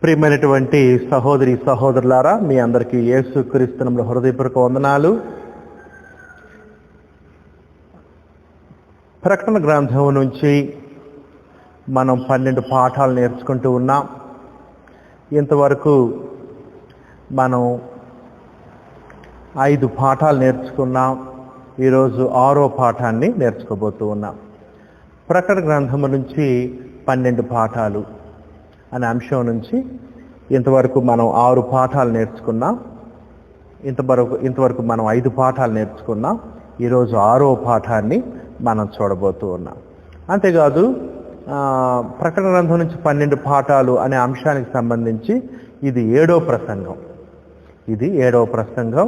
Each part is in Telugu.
ప్రియమైనటువంటి సహోదరి సహోదరులారా, మీ అందరికీ యేసుక్రీస్తు నామములో హృదయపూర్వక వందనాలు. ప్రకటన గ్రంథం నుంచి మనం 12 పాఠాలు నేర్చుకుంటూ ఉన్నాం. ఇంతవరకు మనం 5 పాఠాలు నేర్చుకున్నాం. ఈరోజు 6వ పాఠాన్ని నేర్చుకోబోతూ ఉన్నాం. ప్రకటన గ్రంథము నుంచి 12 పాఠాలు అనే అంశం నుంచి ఇంతవరకు మనం 6 పాఠాలు నేర్చుకున్నాం. ఇంతవరకు మనం 5 పాఠాలు నేర్చుకున్నాం. ఈరోజు 6వ పాఠాన్ని మనం చూడబోతూ ఉన్నాం. అంతేకాదు ప్రకటన గ్రంథం నుంచి 12 పాఠాలు అనే అంశానికి సంబంధించి ఇది 7వ ప్రసంగం. ఇది 7వ ప్రసంగం.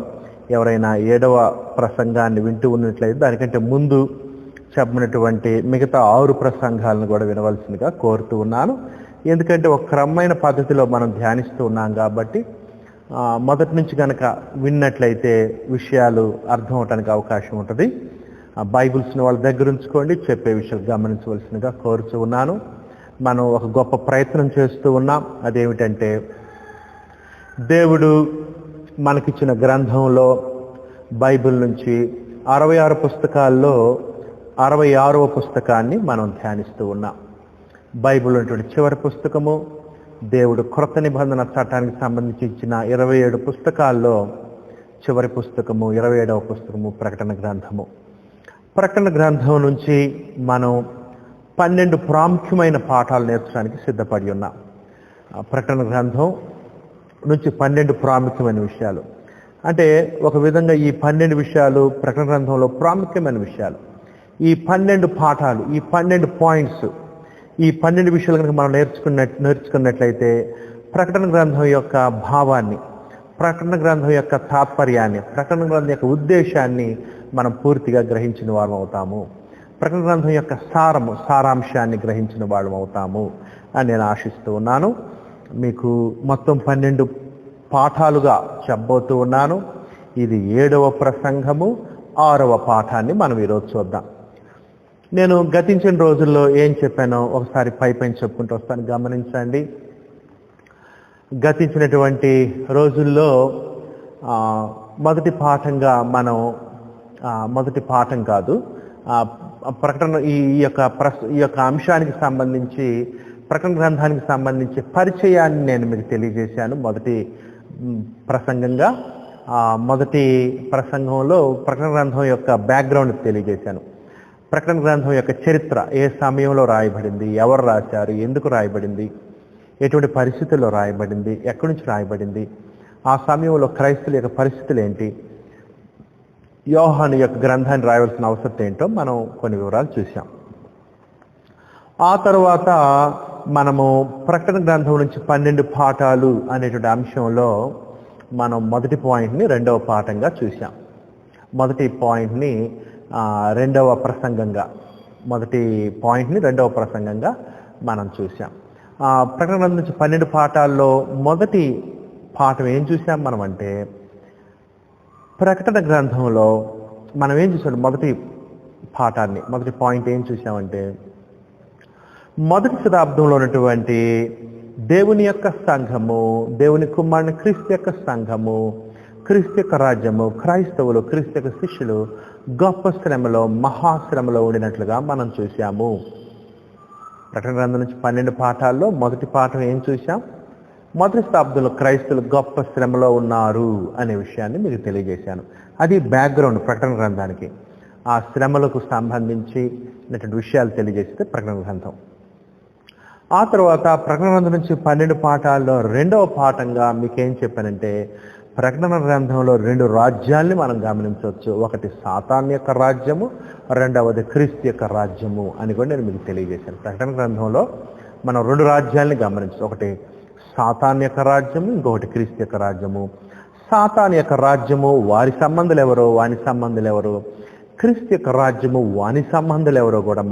ఎవరైనా 7వ ప్రసంగాన్ని వింటూ ఉన్నట్లయితే దానికంటే ముందు చెప్పినటువంటి మిగతా 6 ప్రసంగాలను కూడా వినవలసిందిగా కోరుతూ ఉన్నాను. ఎందుకంటే ఒక క్రమమైన పద్ధతిలో మనం ధ్యానిస్తూ ఉన్నాం కాబట్టి మొదటి నుంచి కనుక విన్నట్లయితే విషయాలు అర్థం అవడానికి అవకాశం ఉంటుంది. బైబిల్స్ని వాళ్ళ దగ్గర ఉంచుకోండి, చెప్పే విషయాలు గమనించవలసిందిగా కోరుతూ ఉన్నాను. మనం ఒక గొప్ప ప్రయత్నం చేస్తూ ఉన్నాం. అదేమిటంటే దేవుడు మనకిచ్చిన గ్రంథంలో బైబిల్ నుంచి 66 పుస్తకాల్లో 66వ పుస్తకాన్ని మనం ధ్యానిస్తూ ఉన్నాం. బైబిల్ ఉన్నటువంటి చివరి పుస్తకము, దేవుడు క్రొత్త నిబంధన చట్టానికి సంబంధించి ఇచ్చిన 27 పుస్తకాల్లో చివరి పుస్తకము 27వ పుస్తకము ప్రకటన గ్రంథము. ప్రకటన గ్రంథం నుంచి మనం 12 ప్రాముఖ్యమైన పాఠాలు నేర్చడానికి సిద్ధపడి ఉన్నాం. ప్రకటన గ్రంథం నుంచి 12 ప్రాముఖ్యమైన విషయాలు అంటే ఒక విధంగా ఈ 12 విషయాలు ప్రకటన గ్రంథంలో ప్రాముఖ్యమైన విషయాలు. ఈ 12 పాఠాలు, ఈ 12 పాయింట్స్, ఈ 12 విషయాలు కనుక మనం నేర్చుకున్నట్లయితే ప్రకటన గ్రంథం యొక్క భావాన్ని, ప్రకటన గ్రంథం యొక్క తాత్పర్యాన్ని, ప్రకటన గ్రంథం యొక్క ఉద్దేశాన్ని మనం పూర్తిగా గ్రహించిన వారం అవుతాము. ప్రకటన గ్రంథం యొక్క సారాంశాన్ని గ్రహించిన వాళ్ళం అవుతాము అని నేను ఆశిస్తూ ఉన్నాను. మీకు మొత్తం 12 పాఠాలుగా చెప్పబోతూ ఉన్నాను. ఇది 7వ ప్రసంగము, 6వ పాఠాన్ని మనం ఈరోజు చూద్దాం. నేను గతించిన రోజుల్లో ఏం చెప్పానో ఒకసారి పైపైన చెప్పుకుంటూ వస్తాను, గమనించండి. గతించినటువంటి రోజుల్లో మొదటి పాఠంగా మనం మొదటి పాఠం కాదు, ప్రకటన ఈ యొక్క అంశానికి సంబంధించి, ప్రకటన గ్రంథానికి సంబంధించి పరిచయాన్ని నేను మీకు తెలియజేశాను. మొదటి ప్రసంగంగా మొదటి ప్రసంగంలో ప్రకటన గ్రంథం యొక్క బ్యాక్గ్రౌండ్ తెలియజేశాను. ప్రకటన గ్రంథం యొక్క చరిత్ర, ఏ సమయంలో రాయబడింది, ఎవరు రాశారు, ఎందుకు రాయబడింది, ఎటువంటి పరిస్థితుల్లో రాయబడింది, ఎక్కడి నుంచి రాయబడింది, ఆ సమయంలో క్రైస్తవుల యొక్క పరిస్థితులు ఏంటి, యోహాను యొక్క గ్రంథాన్ని రాయవలసిన అవసరం ఏంటో మనం కొన్ని వివరాలు చూసాం. ఆ తర్వాత మనము ప్రకటన గ్రంథం నుంచి 12 పాఠాలు అనేటువంటి అంశంలో మనం మొదటి పాయింట్ని 2వ పాఠంగా చూసాం. మొదటి పాయింట్ని 2వ ప్రసంగంగా, మొదటి పాయింట్ని 2వ ప్రసంగంగా మనం చూసాం. ప్రకటన గ్రంథం నుంచి 12 పాఠాల్లో మొదటి పాఠం ఏం చూసాం మనం అంటే, ప్రకటన గ్రంథంలో మనం ఏం చూసాం, మొదటి పాఠాన్ని, మొదటి పాయింట్ ఏం చూసామంటే, మొదటి శతాబ్దంలో ఉన్నటువంటి దేవుని యొక్క సంఘము, దేవుని కుమారుని క్రీస్తు యొక్క సంఘము, క్రీస్తు యొక్క రాజ్యము, క్రైస్తవులు, క్రీస్తు యొక్క శిష్యులు గొప్ప శ్రమలో, మహాశ్రమలో ఉండినట్లుగా మనం చూసాము. ప్రకటన గ్రంథం నుంచి 12 పాఠాల్లో మొదటి పాఠం ఏం చూసాం, మొదటి శతాబ్దంలో క్రైస్తవులు గొప్ప శ్రమలో ఉన్నారు అనే విషయాన్ని మీకు తెలియజేశాను. అది బ్యాక్గ్రౌండ్ ప్రకటన గ్రంథానికి. ఆ శ్రమలకు సంబంధించినటువంటి విషయాలు తెలియజేస్తే ప్రకటన గ్రంథం. ఆ తర్వాత ప్రకటన గ్రంథం నుంచి 12 పాఠాల్లో 2వ పాఠంగా మీకేం చెప్పానంటే, ప్రకటన గ్రంథంలో 2 రాజ్యాల్ని మనం గమనించవచ్చు. ఒకటి సాతాన్ యొక్క రాజ్యము, రెండవది క్రీస్తు యొక్క రాజ్యము అని కూడా నేను మీకు తెలియజేశాను. ప్రకటన గ్రంథంలో మనం 2 రాజ్యాల్ని గమనించవచ్చు. ఒకటి సాతాన్ యొక్క రాజ్యము, ఇంకొకటి క్రీస్తు యొక్క రాజ్యము. సాతాన్ యొక్క రాజ్యము వారి సంబంధులు ఎవరో, వాని సంబంధులు ఎవరో, క్రీస్తు యొక్క రాజ్యము వాని సంబంధులు ఎవరో కూడా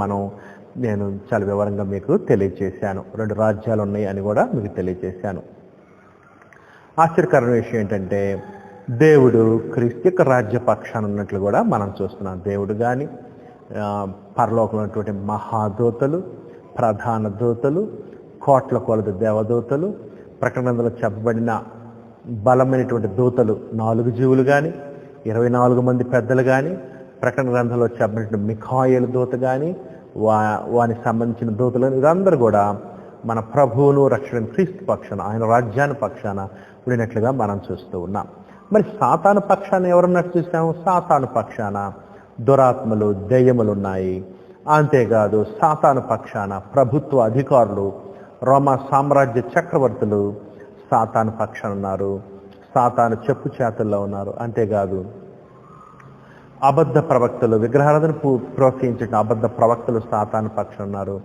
నేను చాలా వివరంగా మీకు తెలియజేశాను. 2 రాజ్యాలు ఉన్నాయి అని కూడా మీకు తెలియజేశాను. ఆశ్చర్యకరమైన విషయం ఏంటంటే, దేవుడు క్రీస్తు యొక్క రాజ్య పక్షాన ఉన్నట్లు కూడా మనం చూస్తున్నాం. దేవుడు కానీ, పరలోకంలో ఉన్నటువంటి మహాదూతలు, ప్రధాన దూతలు, కోట్ల కొలది దేవదూతలు, ప్రకటన గ్రంథంలో చెప్పబడిన బలమైనటువంటి దూతలు 4 జీవులు కానీ, 24 మంది పెద్దలు కానీ, ప్రకటన గ్రంథంలో చెప్పబడిన మిఖాయేలు దూత కానీ, వానికి సంబంధించిన దూతలు, వీరందరూ కూడా మన ప్రభువును రక్షణ క్రీస్తు పక్షాన, ఆయన రాజ్యాన్ని పక్షాన ఉండినట్లుగా మనం చూస్తూ ఉన్నాం. మరి సాతాను పక్షాన ఎవరున్నట్టు చూసాము? సాతాను పక్షాన దురాత్మలు, దెయ్యములు ఉన్నాయి. అంతేకాదు సాతాను పక్షాన ప్రభుత్వ అధికారులు, రోమా సామ్రాజ్య చక్రవర్తులు సాతాను పక్షాన ఉన్నారు. సాతాను చెప్పు చేతుల్లో ఉన్నారు. అంతేకాదు అబద్ధ ప్రవక్తలు, విగ్రహారాధన ప్రోత్సహించిన అబద్ధ ప్రవక్తలు సాతాను పక్షాన ఉన్నారు.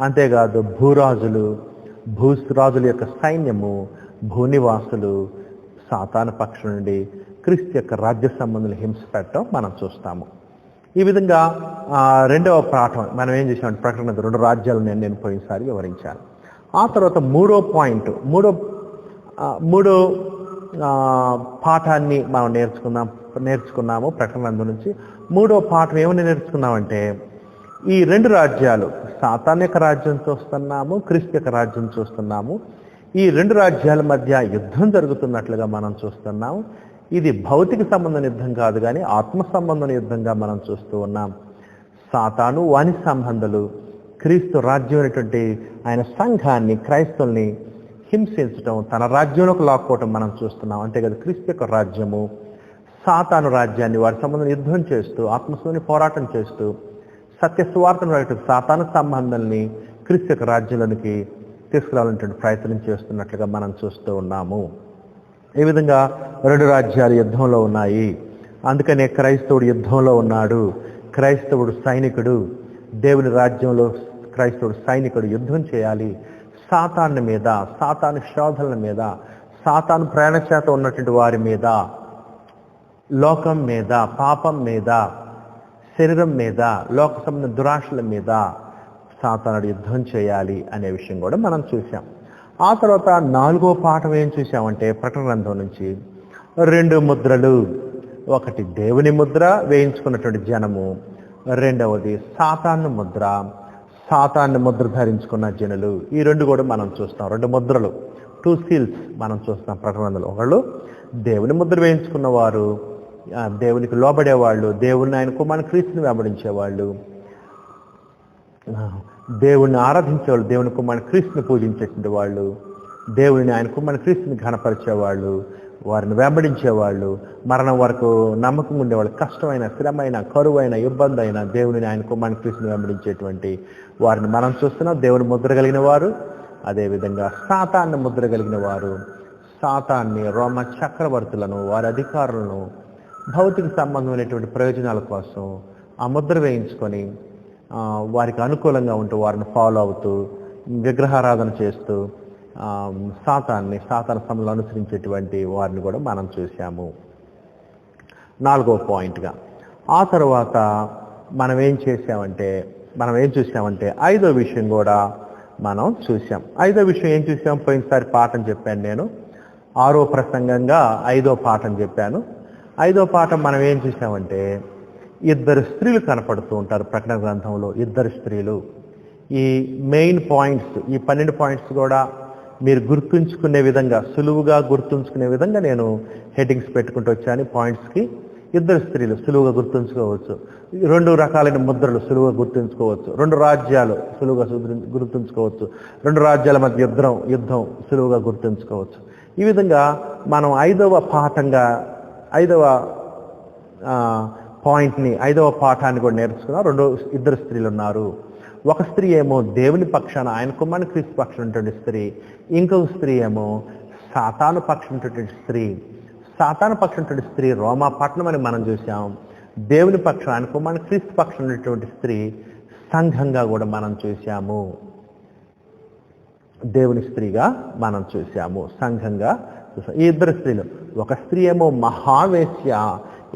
అంతేకాదు భూరాజుల యొక్క సైన్యము, భూనివాసులు సాతాను పక్షం నుండి క్రీస్తు యొక్క రాజ్య సంబంధులు హింస పెట్టడం మనం చూస్తాము. ఈ విధంగా రెండవ పాఠం మనం ఏం చేసామంటే ప్రకటన 2 రాజ్యాలు నేను పోయినసారి వివరించాను. ఆ తర్వాత మూడో పాఠాన్ని మనం నేర్చుకున్నాము ప్రకటన గ్రంథం నుంచి. మూడో పాఠం ఏమని నేర్చుకున్నామంటే ఈ 2 రాజ్యాలు, సాతాన్ యొక్క రాజ్యం చూస్తున్నాము, క్రీస్తు యొక్క రాజ్యం చూస్తున్నాము. ఈ 2 రాజ్యాల మధ్య యుద్ధం జరుగుతున్నట్లుగా మనం చూస్తున్నాము. ఇది భౌతిక సంబంధం యుద్ధం కాదు కానీ ఆత్మ సంబంధం యుద్ధంగా మనం చూస్తూ ఉన్నాం. సాతాను వాని సంబంధాలు క్రీస్తు రాజ్యం అనేటువంటి ఆయన సంఘాన్ని, క్రైస్తవుల్ని హింసించడం, తన రాజ్యంలోకి లాక్కోవటం మనం చూస్తున్నాం. అంతేకాదు క్రీస్తు యొక్క రాజ్యము సాతాను రాజ్యాన్ని వారి సంబంధం యుద్ధం చేస్తూ, ఆత్మస్వామి పోరాటం చేస్తూ, సత్య సువార్తను సాతాను సంబంధాలని క్రీస్తు యొక్క రాజ్యంలోనికి తీసుకురావాలనేటువంటి ప్రయత్నం చేస్తున్నట్లుగా మనం చూస్తూ ఉన్నాము. ఈ విధంగా 2 రాజ్యాలు యుద్ధంలో ఉన్నాయి. అందుకనే క్రైస్తవుడు యుద్ధంలో ఉన్నాడు. క్రైస్తవుడు సైనికుడు, దేవుని రాజ్యంలో క్రైస్తవుడు సైనికుడు. యుద్ధం చేయాలి సాతాను మీద, సాతాను శోధనల మీద, సాతాను ప్రేరణ చేత ఉన్నటువంటి వారి మీద, లోకం మీద, పాపం మీద, శరీరం మీద, లోక సంబంధ దురాశల మీద సాతానుడు యుద్ధం చేయాలి అనే విషయం కూడా మనం చూసాం. ఆ తర్వాత 4వ పాఠం ఏం చూసామంటే ప్రకటన గ్రంథం నుంచి 2 ముద్రలు. ఒకటి దేవుని ముద్ర వేయించుకున్నటువంటి జనము, రెండవది సాతాను ముద్ర, సాతాను ముద్ర ధరించుకున్న జనులు. ఈ 2 కూడా మనం చూస్తాం. 2 ముద్రలు, 2 సీల్స్ మనం చూస్తాం ప్రకటన గ్రంథంలో. ఒకళ్ళు దేవుని ముద్ర వేయించుకున్న వారు, దేవునికి లోబడేవాళ్ళు, దేవుని ఆయన కుమారుని క్రీస్తుని వెంబడించేవాళ్ళు, దేవుణ్ణి ఆరాధించేవాళ్ళు, దేవుని కుమారుని క్రీస్తుని పూజించేటువంటి వాళ్ళు, దేవుని ఆయన కుమారుని క్రీస్తుని ఘనపరిచేవాళ్ళు, వారిని వెంబడించేవాళ్ళు, మరణం వరకు నమ్మకం ఉండేవాళ్ళు, కష్టమైన, శ్రమైన, కరువైన, ఇబ్బంది అయిన దేవుని ఆయన కుమారుని క్రీస్తుని వెంబడించేటువంటి వారిని మనం చూస్తున్నాం. దేవుని ముద్ర కలిగిన వారు, అదేవిధంగా సాతాన్ని ముద్ర కలిగిన వారు, సాతాన్ని, రోమ చక్రవర్తులను, వారి అధికారులను భౌతిక సంబంధమైనటువంటి ప్రయోజనాల కోసం ఆ ముద్ర వేయించుకొని వారికి అనుకూలంగా ఉంటూ వారిని ఫాలో అవుతూ విగ్రహారాధన చేస్తూ సాతాను సంబంధంలో అనుసరించేటువంటి వారిని కూడా మనం చూసాము 4వ పాయింట్గా. ఆ తర్వాత మనం ఏం చూసామంటే 5వ విషయం కూడా మనం చూసాం. 5వ విషయం ఏం చూసాం? పోయినసారి పాఠం చెప్పాను నేను, 6వ ప్రసంగంగా 5వ పాఠం చెప్పాను. 5వ పాఠం మనం ఏం చూసామంటే 2 స్త్రీలు కనపడుతూ ఉంటారు ప్రకటన గ్రంథంలో. 2 స్త్రీలు. ఈ మెయిన్ పాయింట్స్, ఈ 12 పాయింట్స్ కూడా మీరు గుర్తుంచుకునే విధంగా, సులువుగా గుర్తుంచుకునే విధంగా నేను హెడ్డింగ్స్ పెట్టుకుంటూ వచ్చాను. పాయింట్స్కి 2 స్త్రీలు సులువుగా గుర్తుంచుకోవచ్చు, 2 రకాలైన ముద్రలు సులువుగా గుర్తుంచుకోవచ్చు, 2 రాజ్యాలు సులువుగా గుర్తుంచుకోవచ్చు, 2 రాజ్యాల మధ్య యుద్ధం సులువుగా గుర్తుంచుకోవచ్చు. ఈ విధంగా మనం 5వ పాఠంగా 5వ పాయింట్ని, 5వ పాఠాన్ని కూడా నేర్చుకున్నాం. 2 స్త్రీలు ఉన్నారు. ఒక స్త్రీ ఏమో దేవుని పక్షాన, ఆయన కుమారుని క్రీస్తు పక్షం ఉన్నటువంటి స్త్రీ. ఇంకొక స్త్రీ ఏమో సాతాను పక్షం ఉన్నటువంటి స్త్రీ. సాతాను పక్షం ఉన్నటువంటి స్త్రీ రోమా పట్టణం అని మనం చూసాం. దేవుని పక్షం, ఆయన కుమారుని క్రీస్తు పక్షం ఉన్నటువంటి స్త్రీ సంఘంగా కూడా మనం చూసాము. దేవుని స్త్రీగా మనం చూసాము, సంఘంగా చూసాం. ఈ 2 స్త్రీలు, ఒక స్త్రీ ఏమో మహావేశ్య,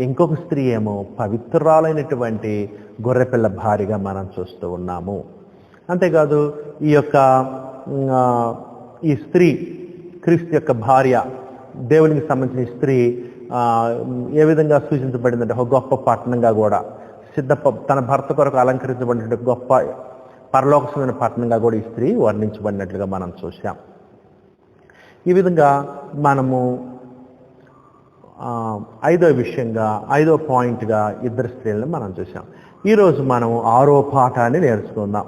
ఇంకొక స్త్రీ ఏమో పవిత్రురాలైనటువంటి గొర్రెపిల్ల భార్యగా మనం చూస్తూ ఉన్నాము. అంతేకాదు ఈ స్త్రీ క్రీస్తు యొక్క భార్య, దేవునికి సంబంధించిన స్త్రీ ఏ విధంగా సూచించబడిందంటే ఒక గొప్ప పట్టణంగా కూడా, తన భర్త కొరకు అలంకరించబడిన గొప్ప పరలోకమైన పట్టణంగా కూడా ఈ స్త్రీ వర్ణించబడినట్లుగా మనం చూసాం. ఈ విధంగా మనము ఐదో పాయింట్గా ఇద్దరు స్త్రీలను మనం చూసాం. ఈరోజు మనం 6వ పాఠాన్ని నేర్చుకుందాం.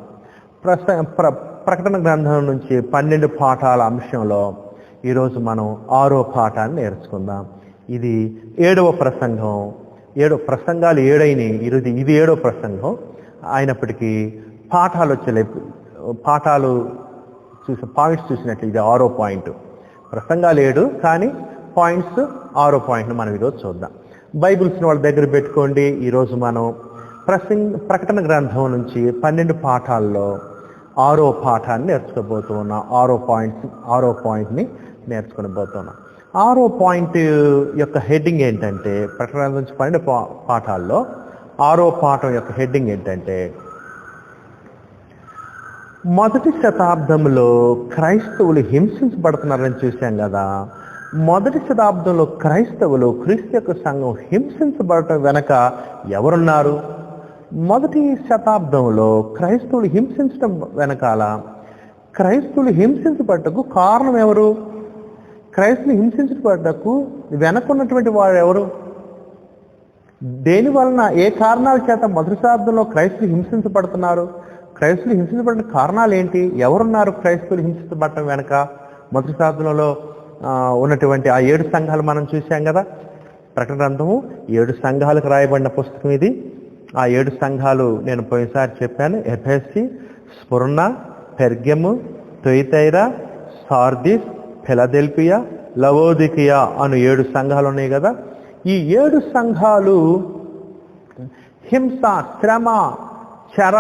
ప్రకటన గ్రంథం నుంచి 12 పాఠాల అంశంలో ఈరోజు మనం 6వ పాఠాన్ని నేర్చుకుందాం. ఇది 7వ ప్రసంగం. 7 ప్రసంగాలు 7 అయినాయి. ఇది 7వ ప్రసంగం అయినప్పటికీ పాఠాలు పాయింట్స్ చూసినట్లు ఇది 6వ పాయింట్. ప్రసంగాలు 7 కానీ పాయింట్స్ 6వ పాయింట్ను మనం ఈరోజు చూద్దాం. బైబిల్స్ని వాళ్ళ దగ్గర పెట్టుకోండి. ఈరోజు మనం ప్రకటన గ్రంథం నుంచి 12 పాఠాల్లో 6వ పాఠాన్ని నేర్చుకోబోతూ ఉన్నాం. 6వ పాయింట్ని నేర్చుకుని పోతున్నాం. 6వ పాయింట్ యొక్క హెడ్డింగ్ ఏంటంటే, ప్రకటన గ్రంథం నుంచి 12 పాఠాల్లో 6వ పాఠం యొక్క హెడ్డింగ్ ఏంటంటే, మొదటి శతాబ్దంలో క్రైస్తవులు హింసించబడుతున్నారని చూశాం కదా. మొదటి శతాబ్దంలో క్రైస్తవులు, క్రీస్తు యొక్క సంఘం హింసించబడటం వెనక ఎవరున్నారు? మొదటి శతాబ్దంలో క్రైస్తవులు హింసించడం వెనకాల క్రైస్తవులు హింసించబడ్డకు కారణం ఎవరు? క్రైస్తవులు హింసించబడ్డకు వెనకున్నటువంటి వారు ఎవరు? దేని వలన, ఏ కారణాల చేత మొదటి శతాబ్దంలో క్రైస్తవులు హింసించబడుతున్నారు? క్రైస్తవులు హింసించబడిన కారణాలు ఏంటి? ఎవరున్నారు క్రైస్తవులు హింసించబడటం వెనక? మొదటి శతాబ్దంలో ఉన్నటువంటి ఆ 7 సంఘాలు మనం చూసాం కదా. ప్రకటన గ్రంథము 7 సంఘాలకు రాయబడిన పుస్తకం ఇది. ఆ 7 సంఘాలు నేను పోయినసారి చెప్పాను. Ephesus, Smyrna, Pergamum, Thyatira, Sardis, Philadelphia, Laodicea అను 7 సంఘాలు ఉన్నాయి కదా. ఈ 7 సంఘాలు హింస, శ్రమ, చెర,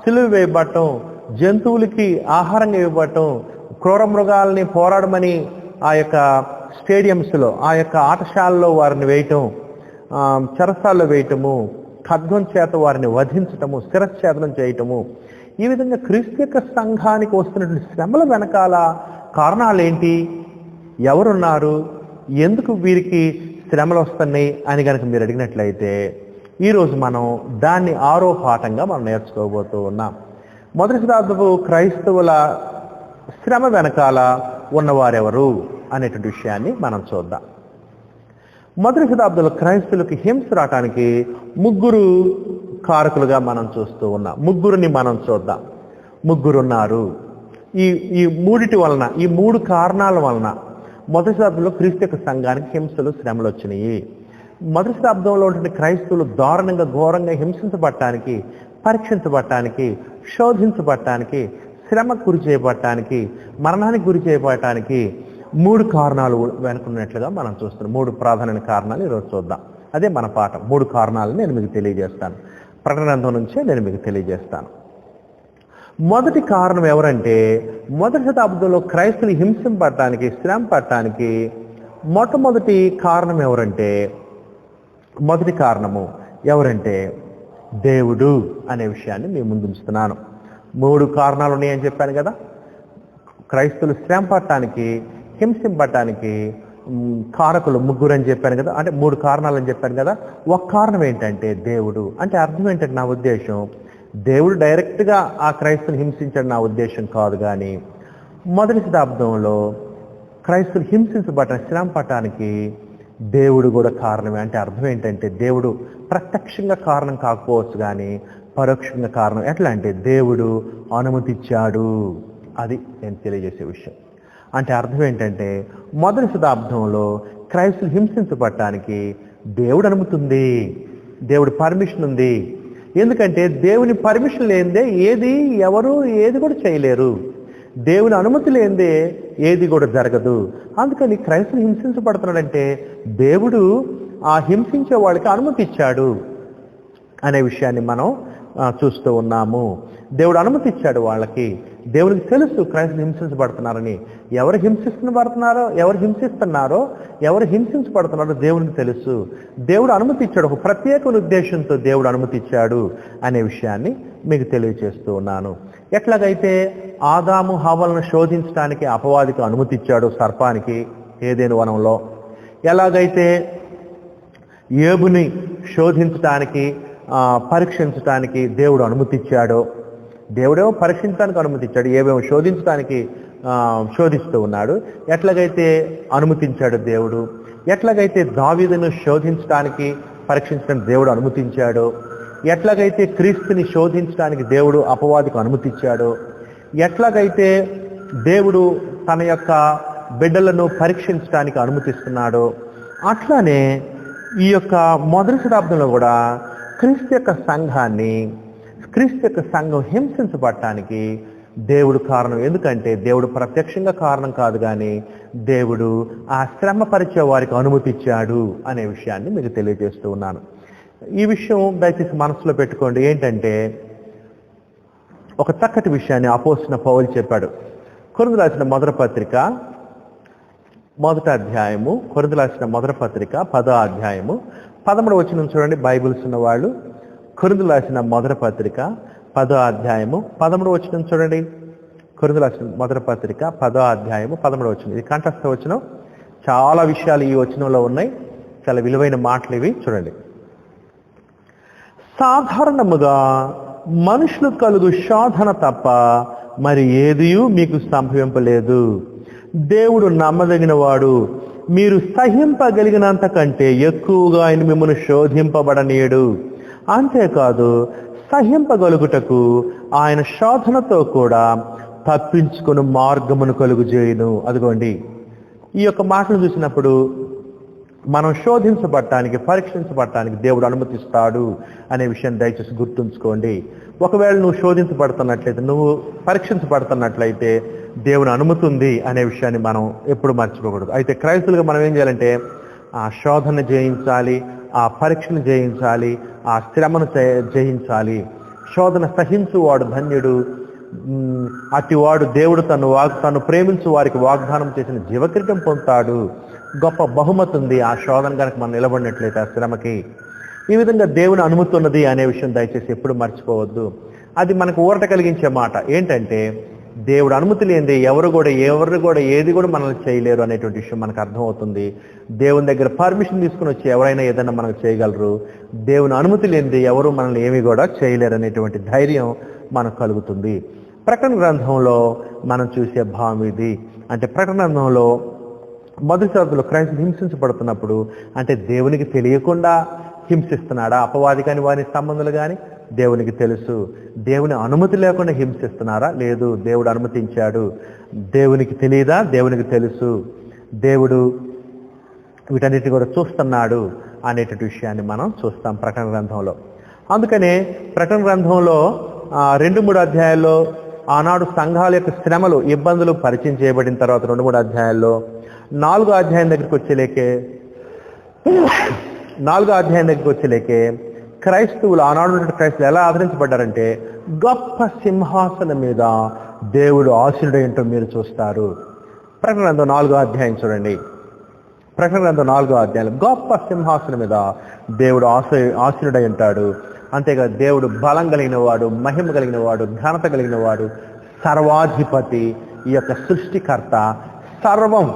సిలువ వేయబడటం, జంతువులకి ఆహారంగా ఇవ్వబడటం, క్రూర మృగాల్ని పోరాడమని ఆ యొక్క స్టేడియంస్లో, ఆ యొక్క ఆటశాలలో వారిని వేయటం, చెరసాల్లో వేయటము, ఖడ్గం చేత వారిని వధించటము, శిరచ్ఛేదనం చేయటము, ఈ విధంగా క్రీస్తు యొక్క సంఘానికి వస్తున్నటువంటి శ్రమల వెనకాల కారణాలేంటి? ఎవరున్నారు? ఎందుకు వీరికి శ్రమలు వస్తున్నాయి అని కనుక మీరు అడిగినట్లయితే ఈరోజు మనం దాన్ని 6వ పాఠంగా మనం నేర్చుకోబోతూ ఉన్నాం. మొదటి శతాబ్దపు క్రైస్తవుల శ్రమ వెనకాల ఉన్నవారెవరు అనేటువంటి విషయాన్ని మనం చూద్దాం. మొదటి శతాబ్దంలో క్రైస్తవులకి హింస రావటానికి 3 కారకులుగా మనం చూస్తూ ఉన్నాం. 3ని మనం చూద్దాం. 3 ఉన్నారు. ఈ మూడిటి వలన, ఈ 3 కారణాల వలన మొదటి శతాబ్దంలో క్రీస్తు యొక్క సంఘానికి హింసలు, శ్రమలు వచ్చినాయి. మొదటి శతాబ్దంలో ఉన్నటువంటి క్రైస్తవులు దారుణంగా, ఘోరంగా హింసించబడటానికి, పరీక్షించబడటానికి, శోధించబడటానికి, శ్రమకు గురి చేయబడటానికి, మరణానికి గురి చేయబడటానికి 3 కారణాలు వెనుకున్నట్లుగా మనం చూస్తున్నాం. 3 ప్రాధాన్యమైన కారణాలు ఈరోజు చూద్దాం. అదే మన పాఠం. 3 కారణాలు నేను మీకు తెలియజేస్తాను. ప్రకటన గ్రంథం నుంచే నేను మీకు తెలియజేస్తాను. మొదటి కారణం ఎవరంటే, మొదటి శతాబ్దంలో క్రైస్తవులు హింసింపడటానికి, శ్రమ పడటానికి మొట్టమొదటి కారణం ఎవరంటే, మొదటి కారణము ఎవరంటే దేవుడు అనే విషయాన్ని మీ ముందు ఉంచుతున్నాను. 3 కారణాలు ఉన్నాయని చెప్పాను కదా. క్రైస్తవులు శ్రమ పడటానికి, హింసింపడటానికి కారకులు 3 అని చెప్పాను కదా. అంటే 3 కారణాలు అని చెప్పాను కదా. ఒక కారణం ఏంటంటే దేవుడు. అంటే అర్థం ఏంటంటే, నా ఉద్దేశం దేవుడు డైరెక్ట్గా ఆ క్రైస్తవులు హింసించడం నా ఉద్దేశం కాదు. కానీ మొదటి శతాబ్దంలో క్రైస్తవులు హింసించబడటం, శ్రమ పడటానికి దేవుడు కూడా కారణమే. అంటే అర్థం ఏంటంటే, దేవుడు ప్రత్యక్షంగా కారణం కాకపోవచ్చు కానీ పరోక్షంగా కారణం. ఎట్లా అంటే దేవుడు అనుమతిచ్చాడు. అది నేను తెలియజేసే విషయం. అంటే అర్థం ఏంటంటే, మొదటి శతాబ్దంలో క్రైస్తవులు హింసించబడటానికి దేవుడు అనుమతి ఉంది, దేవుడి పర్మిషన్ ఉంది. ఎందుకంటే దేవుని పర్మిషన్ లేనిదే ఎవరు ఏది కూడా చేయలేరు. దేవుని అనుమతి లేనిదే ఏది కూడా జరగదు. అందుకని క్రైస్తవులు హింసించబడుతున్నాడంటే దేవుడు ఆ హింసించే వాళ్ళకి అనుమతి ఇచ్చాడు అనే విషయాన్ని మనం చూస్తూ ఉన్నాము. దేవుడు అనుమతి ఇచ్చాడు వాళ్ళకి. దేవునికి తెలుసు క్రైస్తవులు హింసించబడుతున్నారని. ఎవరు హింసించబడుతున్నారో దేవునికి తెలుసు. దేవుడు అనుమతి ఇచ్చాడు. ఒక ప్రత్యేక ఉద్దేశంతో దేవుడు అనుమతి ఇచ్చాడు అనే విషయాన్ని మీకు తెలియజేస్తూ ఉన్నాను. ఎట్లాగైతే ఆదాము హవ్వలను శోధించడానికి అపవాదికి అనుమతి ఇచ్చాడు, సర్పానికి ఏదెను వనంలో. ఎలాగైతే యోబుని శోధించడానికి, పరీక్షించడానికి దేవుడు అనుమతి ఇచ్చాడో, దేవుడేమో పరీక్షించడానికి అనుమతి ఇచ్చాడు, ఏవేమో శోధించడానికి శోధిస్తూ ఉన్నాడు, ఎట్లాగైతే అనుమతించాడు దేవుడు, ఎట్లాగైతే దావీదును శోధించడానికి పరీక్షించడానికి దేవుడు అనుమతించాడో, ఎట్లాగైతే క్రీస్తుని శోధించడానికి దేవుడు అపవాదికి అనుమతించాడో, ఎట్లాగైతే దేవుడు తన యొక్క బిడ్డలను పరీక్షించడానికి అనుమతిస్తున్నాడో, అట్లానే ఈ యొక్క మొదటి శతాబ్దంలో కూడా క్రీస్తు యొక్క సంఘం హింసించబడటానికి దేవుడు కారణం. ఎందుకంటే దేవుడు ప్రత్యక్షంగా కారణం కాదు, కానీ దేవుడు ఆ శ్రమ పరిచే వారికి అనుమతిచ్చాడు అనే విషయాన్ని మీకు తెలియజేస్తూ ఉన్నాను. ఈ విషయం దయచేసి మనసులో పెట్టుకోండి. ఏంటంటే ఒక చక్కటి విషయాన్ని అపోస్తలుడైన పౌలు చెప్పాడు. కొరింథీయులకు రాసిన మొదటి పత్రిక 10వ అధ్యాయము 13వ వచనం చూడండి. బైబిల్స్ ఉన్న వాళ్ళు కొరింథీయులకు రాసిన మొదటి పత్రిక 10వ అధ్యాయము 13వ వచనం చూడండి. కొరింథీయులకు రాసిన మొదటి పత్రిక 10వ అధ్యాయము 13వ వచనం. ఇది కంఠస్థ వచనం. చాలా విషయాలు ఈ వచనంలో ఉన్నాయి, చాలా విలువైన మాటలు ఇవి. చూడండి. సాధారణముగా మనుషులు కలుగు శోధన తప్ప మరి ఏదియూ మీకు సంభవింపలేదు. దేవుడు నమ్మదగిన వాడు, మీరు సహింపగలిగినంత కంటే ఎక్కువగా ఆయన మిమ్మల్ని శోధింపబడనీయడు. అంతేకాదు, సహింపగలుగుటకు ఆయన శోధనతో కూడా తప్పించుకుని మార్గమును కలుగుజేయును. అదిగోండి, ఈ యొక్క మాటలు చూసినప్పుడు మనం శోధించబడటానికి, పరీక్షించబడటానికి దేవుడు అనుమతిస్తాడు అనే విషయం దయచేసి గుర్తుంచుకోండి. ఒకవేళ నువ్వు శోధించబడుతున్నట్లయితే, నువ్వు పరీక్షించబడుతున్నట్లయితే దేవుని అనుమతి ఉంది అనే విషయాన్ని మనం ఎప్పుడు మర్చిపోకూడదు. అయితే క్రైస్తవులుగా మనం ఏం చేయాలంటే ఆ శోధన జయించాలి, ఆ పరీక్షను జయించాలి, ఆ శ్రమను జయించాలి. శోధన సహించువాడు ధన్యుడు, అటివాడు దేవుడు తను ప్రేమించు వారికి వాగ్దానం చేసిన జీవకిరీటం పొందుతాడు. గొప్ప బహుమతి ఉంది ఆ శోధన కనుక మనం నిలబడినట్లయితే ఆ శ్రమకి. ఈ విధంగా దేవుని అనుమతి ఉన్నది అనే విషయం దయచేసి ఎప్పుడు మర్చిపోవద్దు. అది మనకు ఊరట కలిగించే మాట. ఏంటంటే దేవుడు అనుమతి లేనిది ఎవరు కూడా ఏది కూడా మనల్ని చేయలేరు అనేటువంటి విషయం మనకు అర్థమవుతుంది. దేవుని దగ్గర పర్మిషన్ తీసుకుని వచ్చి ఎవరైనా ఏదైనా మనకు చేయగలరు. దేవుని అనుమతి లేనిది ఎవరు మనల్ని ఏమీ కూడా చేయలేరు అనేటువంటి ధైర్యం మనకు కలుగుతుంది. ప్రకటన గ్రంథంలో మనం చూసే భావం ఇది. అంటే ప్రకటన గ్రంథంలో మొదటి శతాబ్దంలో క్రైస్తవులు హింసించబడుతున్నప్పుడు అంటే దేవునికి తెలియకుండా హింసిస్తున్నాడా? అపవాది కానీ వారి సంబంధాలు కానీ దేవునికి తెలుసు. దేవుని అనుమతి లేకుండా హింసిస్తున్నారా? లేదు, దేవుడు అనుమతించాడు. దేవునికి తెలియదా? దేవునికి తెలుసు. దేవుడు వీటన్నిటిని కూడా చూస్తున్నాడు అనేటువంటి విషయాన్ని మనం చూస్తాం ప్రకటన గ్రంథంలో. అందుకనే ప్రకటన గ్రంథంలో 2-3 అధ్యాయాల్లో ఆనాడు సంఘాల యొక్క శ్రమలు, ఇబ్బందులు పరిచయం చేయబడిన తర్వాత 2-3 అధ్యాయాల్లో 4వ అధ్యాయం దగ్గరికి వచ్చేలేకే క్రైస్తవులు, ఆనాడు క్రైస్తవులు ఎలా ఆదరించబడ్డారంటే గొప్ప సింహాసనం మీద దేవుడు ఆసీనుడై ఏంటో మీరు చూస్తారు. ప్రకటన గ్రంథం 4వ అధ్యాయం చూడండి. ప్రకటన గ్రంథం 4వ అధ్యాయం గొప్ప సింహాసనం మీద దేవుడు ఆసీనుడై ఉంటాడు. అంతేకాదు దేవుడు బలం కలిగిన వాడు, మహిమ కలిగిన వాడు, ఘనత కలిగిన వాడు, సర్వాధిపతి, ఈ యొక్క సృష్టికర్త. సర్వం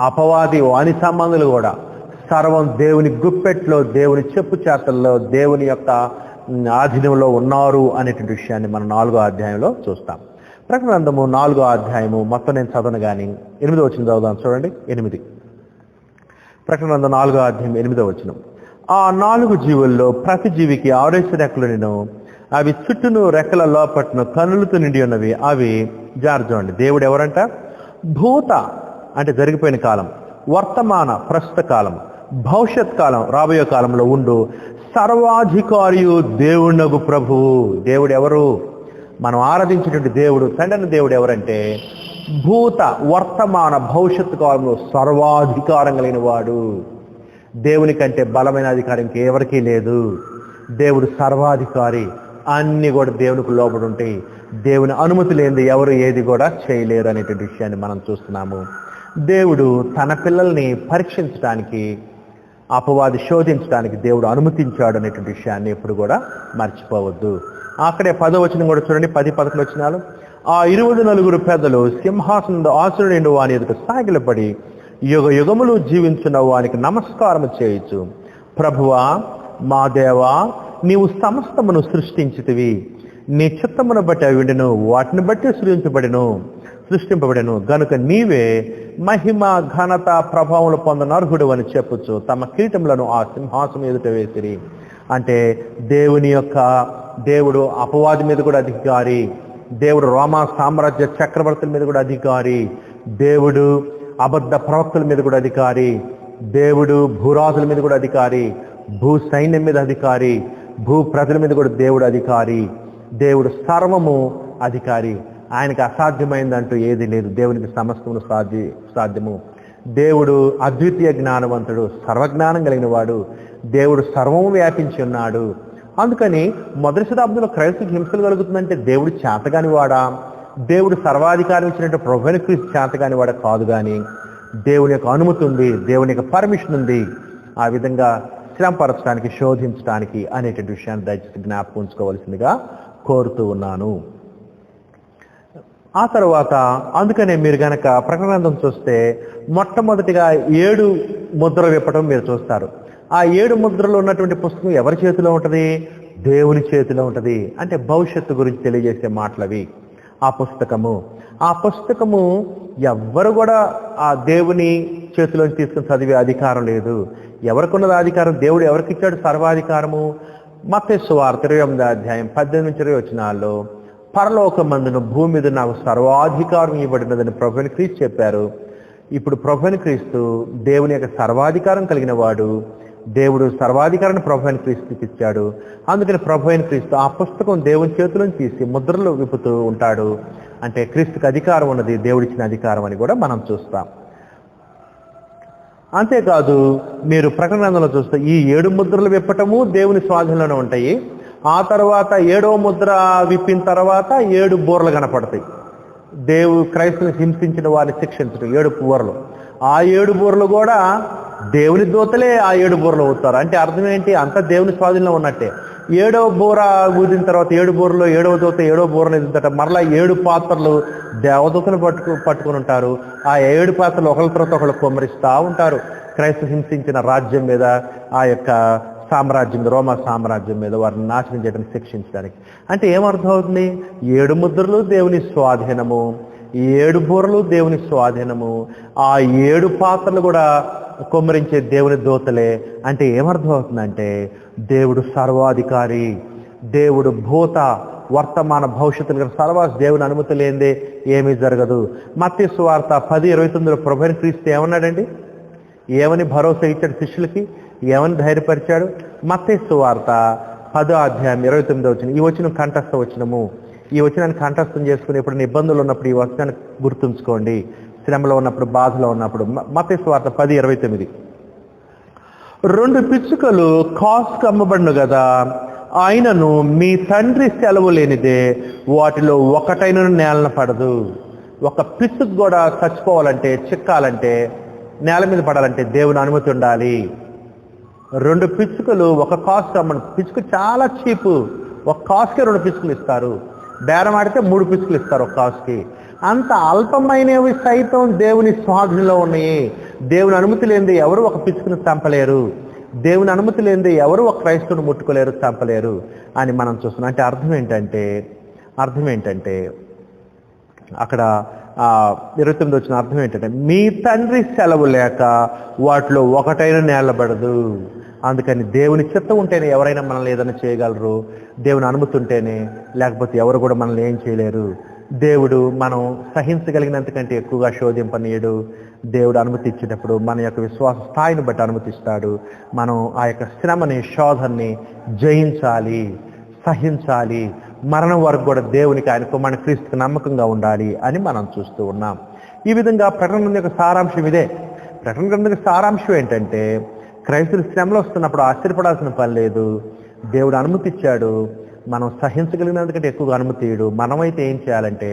అపవాది వాని సంబంధులు కూడా సర్వం దేవుని గుప్పెట్లో, దేవుని చెప్పు చేతల్లో, దేవుని యొక్క ఆధీనంలో ఉన్నారు అనేటువంటి విషయాన్ని మనం 4వ అధ్యాయంలో చూస్తాం. ప్రకటన గ్రంథము 4వ అధ్యాయము మొత్తం నేను చదవను కానీ 8వ వచనం చదువుదాం. చూడండి 8. ప్రకటన గ్రంథం 4వ అధ్యాయం 8వ వచనం. ఆ 4 జీవుల్లో ప్రతి జీవికి 6 రెక్కలును, అవి చుట్టూను రెక్కల లోపట్ను కన్నులతో నిండి ఉన్నవి. అవి చూడండి. దేవుడు ఎవరంట? భూత అంటే జరిగిపోయిన కాలం, వర్తమాన ప్రస్తుత కాలం, భవిష్యత్ కాలం, రాబోయే కాలంలో ఉండు సర్వాధికారియు దేవునగు ప్రభువు. దేవుడు ఎవరు? మనం ఆరాధించేటువంటి దేవుడు, తండ్రి దేవుడు ఎవరంటే భూత, వర్తమాన, భవిష్యత్తు కాలంలో సర్వాధికారం కలిగిన వాడు. దేవుని కంటే బలమైన అధికారం ఇంకెవరికీ లేదు. దేవుడు సర్వాధికారి. అన్ని కూడా దేవునికి లోబడి ఉంటాయి. దేవుని అనుమతి లేనిది ఎవరు ఏది కూడా చేయలేరు అనేటువంటి విషయాన్ని మనం చూస్తున్నాము. దేవుడు తన పిల్లల్ని పరీక్షించడానికి, అపవాది శోధించడానికి దేవుడు అనుమతించాడు అనేటువంటి విషయాన్ని ఎప్పుడు కూడా మర్చిపోవద్దు. అక్కడే 10వ వచనం కూడా చూడండి. 10-11 వచనాలు. ఆ 24 పెద్దలు సింహాసనం ఆసీనుడైన వాని ఎదుట సాగిలపడి యుగ యుగములు జీవించిన వానికి నమస్కారం చేయొచ్చు. ప్రభువా, మా దేవా, నీవు సమస్తమును సృష్టించితివి. నీ చిత్తమును బట్టి అవి విండును, వాటిని బట్టి సృజించబడిను. సృష్టింపబడెను, గనుక నీవే మహిమ ఘనత ప్రభావములు పొందనర్హుడు అని చెప్పుచు తమ కిరీటములను ఆ సింహాసనం ఎదుట వేసిరి. అంటే దేవుడు అపవాది మీద కూడా అధికారి, దేవుడు రోమా సామ్రాజ్య చక్రవర్తుల మీద కూడా అధికారి, దేవుడు అబద్ధ ప్రవక్తల మీద కూడా అధికారి, దేవుడు భూరాజుల మీద కూడా అధికారి, భూ సైన్యం మీద అధికారి, భూ ప్రజల మీద కూడా దేవుడు అధికారి. దేవుడు సర్వము అధికారి. ఆయనకి అసాధ్యమైందంటూ ఏది లేదు. దేవునికి సమస్తము సాధ్యము. దేవుడు అద్వితీయ జ్ఞానవంతుడు, సర్వజ్ఞానం కలిగిన వాడు. దేవుడు సర్వము వ్యాపించి ఉన్నాడు. అందుకని మొదటి శతాబ్దంలో క్రైస్తవులకు హింసలు కలుగుతుందంటే దేవుడు చేతగాని వాడా? దేవుడు సర్వాధికారం ఇచ్చినట్టు ప్రభువైన క్రీస్తు చేతగాని వాడా? కాదు. కానీ దేవుని యొక్క అనుమతి ఉంది, దేవుని యొక్క పర్మిషన్ ఉంది ఆ విధంగా శ్రమపరచడానికి, శోధించడానికి అనేటువంటి విషయాన్ని దయచేసి జ్ఞాపకం ఉంచుకోవాల్సిందిగా కోరుతూ ఉన్నాను. ఆ తర్వాత అందుకనే మీరు గనక ప్రకటన గ్రంథం చూస్తే మొట్టమొదటిగా 7 ముద్రలు విప్పటం మీరు చూస్తారు. ఆ 7 ముద్రలు ఉన్నటువంటి పుస్తకం ఎవరి చేతిలో ఉంటుంది? దేవుని చేతిలో ఉంటుంది. అంటే భవిష్యత్తు గురించి తెలియజేసే మాటలవి ఆ పుస్తకము ఎవ్వరు కూడా ఆ దేవుని చేతిలోంచి తీసుకుని చదివే అధికారం లేదు. ఎవరికున్నది అధికారం? దేవుడు ఎవరికి ఇచ్చాడు సర్వాధికారము? మత్తయి సువార్త 28వ అధ్యాయం 18-20 వచనాల్లో పరలోకమందును భూమి మీద నాకు సర్వాధికారం ఇవ్వబడినదని ప్రభువైన క్రీస్తు చెప్పారు. ఇప్పుడు ప్రభువైన క్రీస్తు దేవుని యొక్క సర్వాధికారం కలిగిన వాడు. దేవుడు సర్వాధికారాన్ని ప్రభువైన క్రీస్తుకి ఇచ్చాడు. అందుకని ప్రభువైన క్రీస్తు ఆ పుస్తకం దేవుని చేతులను తీసి ముద్రలు విప్పుతూ ఉంటాడు. అంటే క్రీస్తుకి అధికారం ఉన్నది, దేవుడిచ్చిన అధికారం అని కూడా మనం చూస్తాం. అంతేకాదు మీరు ప్రకటన గ్రంథంలో చూస్తే ఈ 7 ముద్రలు విప్పటము దేవుని స్వాధీనంలోనే ఉంటాయి. ఆ తర్వాత 7వ ముద్ర విప్పిన తర్వాత 7 బూరలు కనపడతాయి. క్రైస్తుని హింసించిన వారిని శిక్షించడం 7 బూరలు. ఆ 7 బూరలు కూడా దేవుని దూతలే ఆ 7 బూరలు అవుతారు. అంటే అర్థం ఏంటి? అంతా దేవుని స్వాధీనంలో ఉన్నట్టే. 7వ బూర ఊదిన తర్వాత 7 బూరలో 7వ దూత 7వ బూరను ఎదుగుతాట. మరలా 7 పాత్రలు దేవదూతలు పట్టుకుని ఉంటారు. ఆ 7 పాత్రలు ఒకరి తర్వాత ఒకళ్ళు కొమ్మరిస్తూ ఉంటారు క్రైస్తు హింసించిన రాజ్యం మీద, ఆ యొక్క సామ్రాజ్యం, రోమా సామ్రాజ్యం మీద వారిని నాశనం చేయడానికి, శిక్షించడానికి. అంటే ఏమర్థం అవుతుంది? 7 ముద్రలు దేవుని స్వాధీనము, 7 బూరలు దేవుని స్వాధీనము, ఆ 7 పాత్రలు కూడా కొమ్మరించే దేవుని దూతలే. అంటే ఏమర్థం అవుతుందంటే దేవుడు సర్వాధికారి, దేవుడు భూత వర్తమాన భవిష్యత్తులు దేవుని అనుమతి లేనిదే ఏమీ జరగదు. మత్తయి సువార్త 10:29 ప్రభువైన క్రీస్తు ఏమన్నాడండి? ఏమని భరోసా ఇచ్చాడు శిష్యులకి? ఏమని ధైర్యపరిచాడు? మత్తయి సువార్త 10వ అధ్యాయం 29వ వచనం. ఈ వచనం కంఠస్థ వచనము. ఈ వచనాన్ని కంఠస్థం చేసుకుని ఎప్పుడైనా ఇబ్బందులు ఉన్నప్పుడు ఈ వచనాన్ని గుర్తుంచుకోండి. శ్రమలో ఉన్నప్పుడు, బాధలో ఉన్నప్పుడు. మత్తయి సువార్త 10:29. 2 పిచ్చుకలు కాసుకు అమ్మబడును కదా, ఆయనను మీ తండ్రి సెలవు లేనిదే వాటిలో ఒకటైన నేలన పడదు. ఒక పిచ్చుకు కూడా చచ్చిపోవాలంటే, చిక్కాలంటే, నేల మీద పడాలంటే దేవుని అనుమతి ఉండాలి. 2 పిచ్చుకలు ఒక కాసుకు అమ్మను. పిచ్చుకు చాలా చీపు. ఒక కాసుకే 2 పిచ్చుకలు ఇస్తారు. బేరం ఆడితే 3 పిచ్చుకలు ఇస్తారు ఒక కాసుకి. అంత అల్పమైనవి సైతం దేవుని స్వాధీనంలో ఉన్నాయి. దేవుని అనుమతి లేనిది ఎవరు ఒక పిచ్చుకుని చంపలేరు. దేవుని అనుమతి లేనిది ఎవరు ఒక క్రైస్తవుని ముట్టుకోలేరు, చంపలేరు అని మనం చూస్తున్నాం. అంటే అర్థం ఏంటంటే అక్కడ 29 వచ్చిన అర్థం ఏంటంటే మీ తండ్రి సెలవు లేక వాటిలో ఒకటైన నేలబడదు. అందుకని దేవుని చిత్తం ఉంటేనే ఎవరైనా మనల్ని ఏదైనా చేయగలరు. దేవుని అనుమతి ఉంటేనే, లేకపోతే ఎవరు కూడా మనల్ని ఏం చేయలేరు. దేవుడు మనం సహించగలిగినంతకంటే ఎక్కువగా శోధింపనీయడు. దేవుడు అనుమతి ఇచ్చేటప్పుడు మన యొక్క విశ్వాస స్థాయిని బట్టి అనుమతిస్తాడు. మనం ఆ యొక్క శ్రమని, శోధనని జయించాలి, సహించాలి. మరణం వరకు కూడా దేవునికి, ఆయన కుమారుని క్రీస్తుకు నమ్మకంగా ఉండాలి అని మనం చూస్తూ ఉన్నాం. ఈ విధంగా ప్రకటన గ్రంథం యొక్క సారాంశం ఇదే. ప్రకటన గ్రంథం యొక్క సారాంశం ఏంటంటే క్రైస్తవులు శ్రమలు వస్తున్నప్పుడు ఆశ్చర్యపడాల్సిన పని లేదు. దేవుడు అనుమతి ఇచ్చాడు. మనం సహించగలిగినందుకంటే ఎక్కువగా అనుమతి ఇయ్యడు. మనమైతే ఏం చేయాలంటే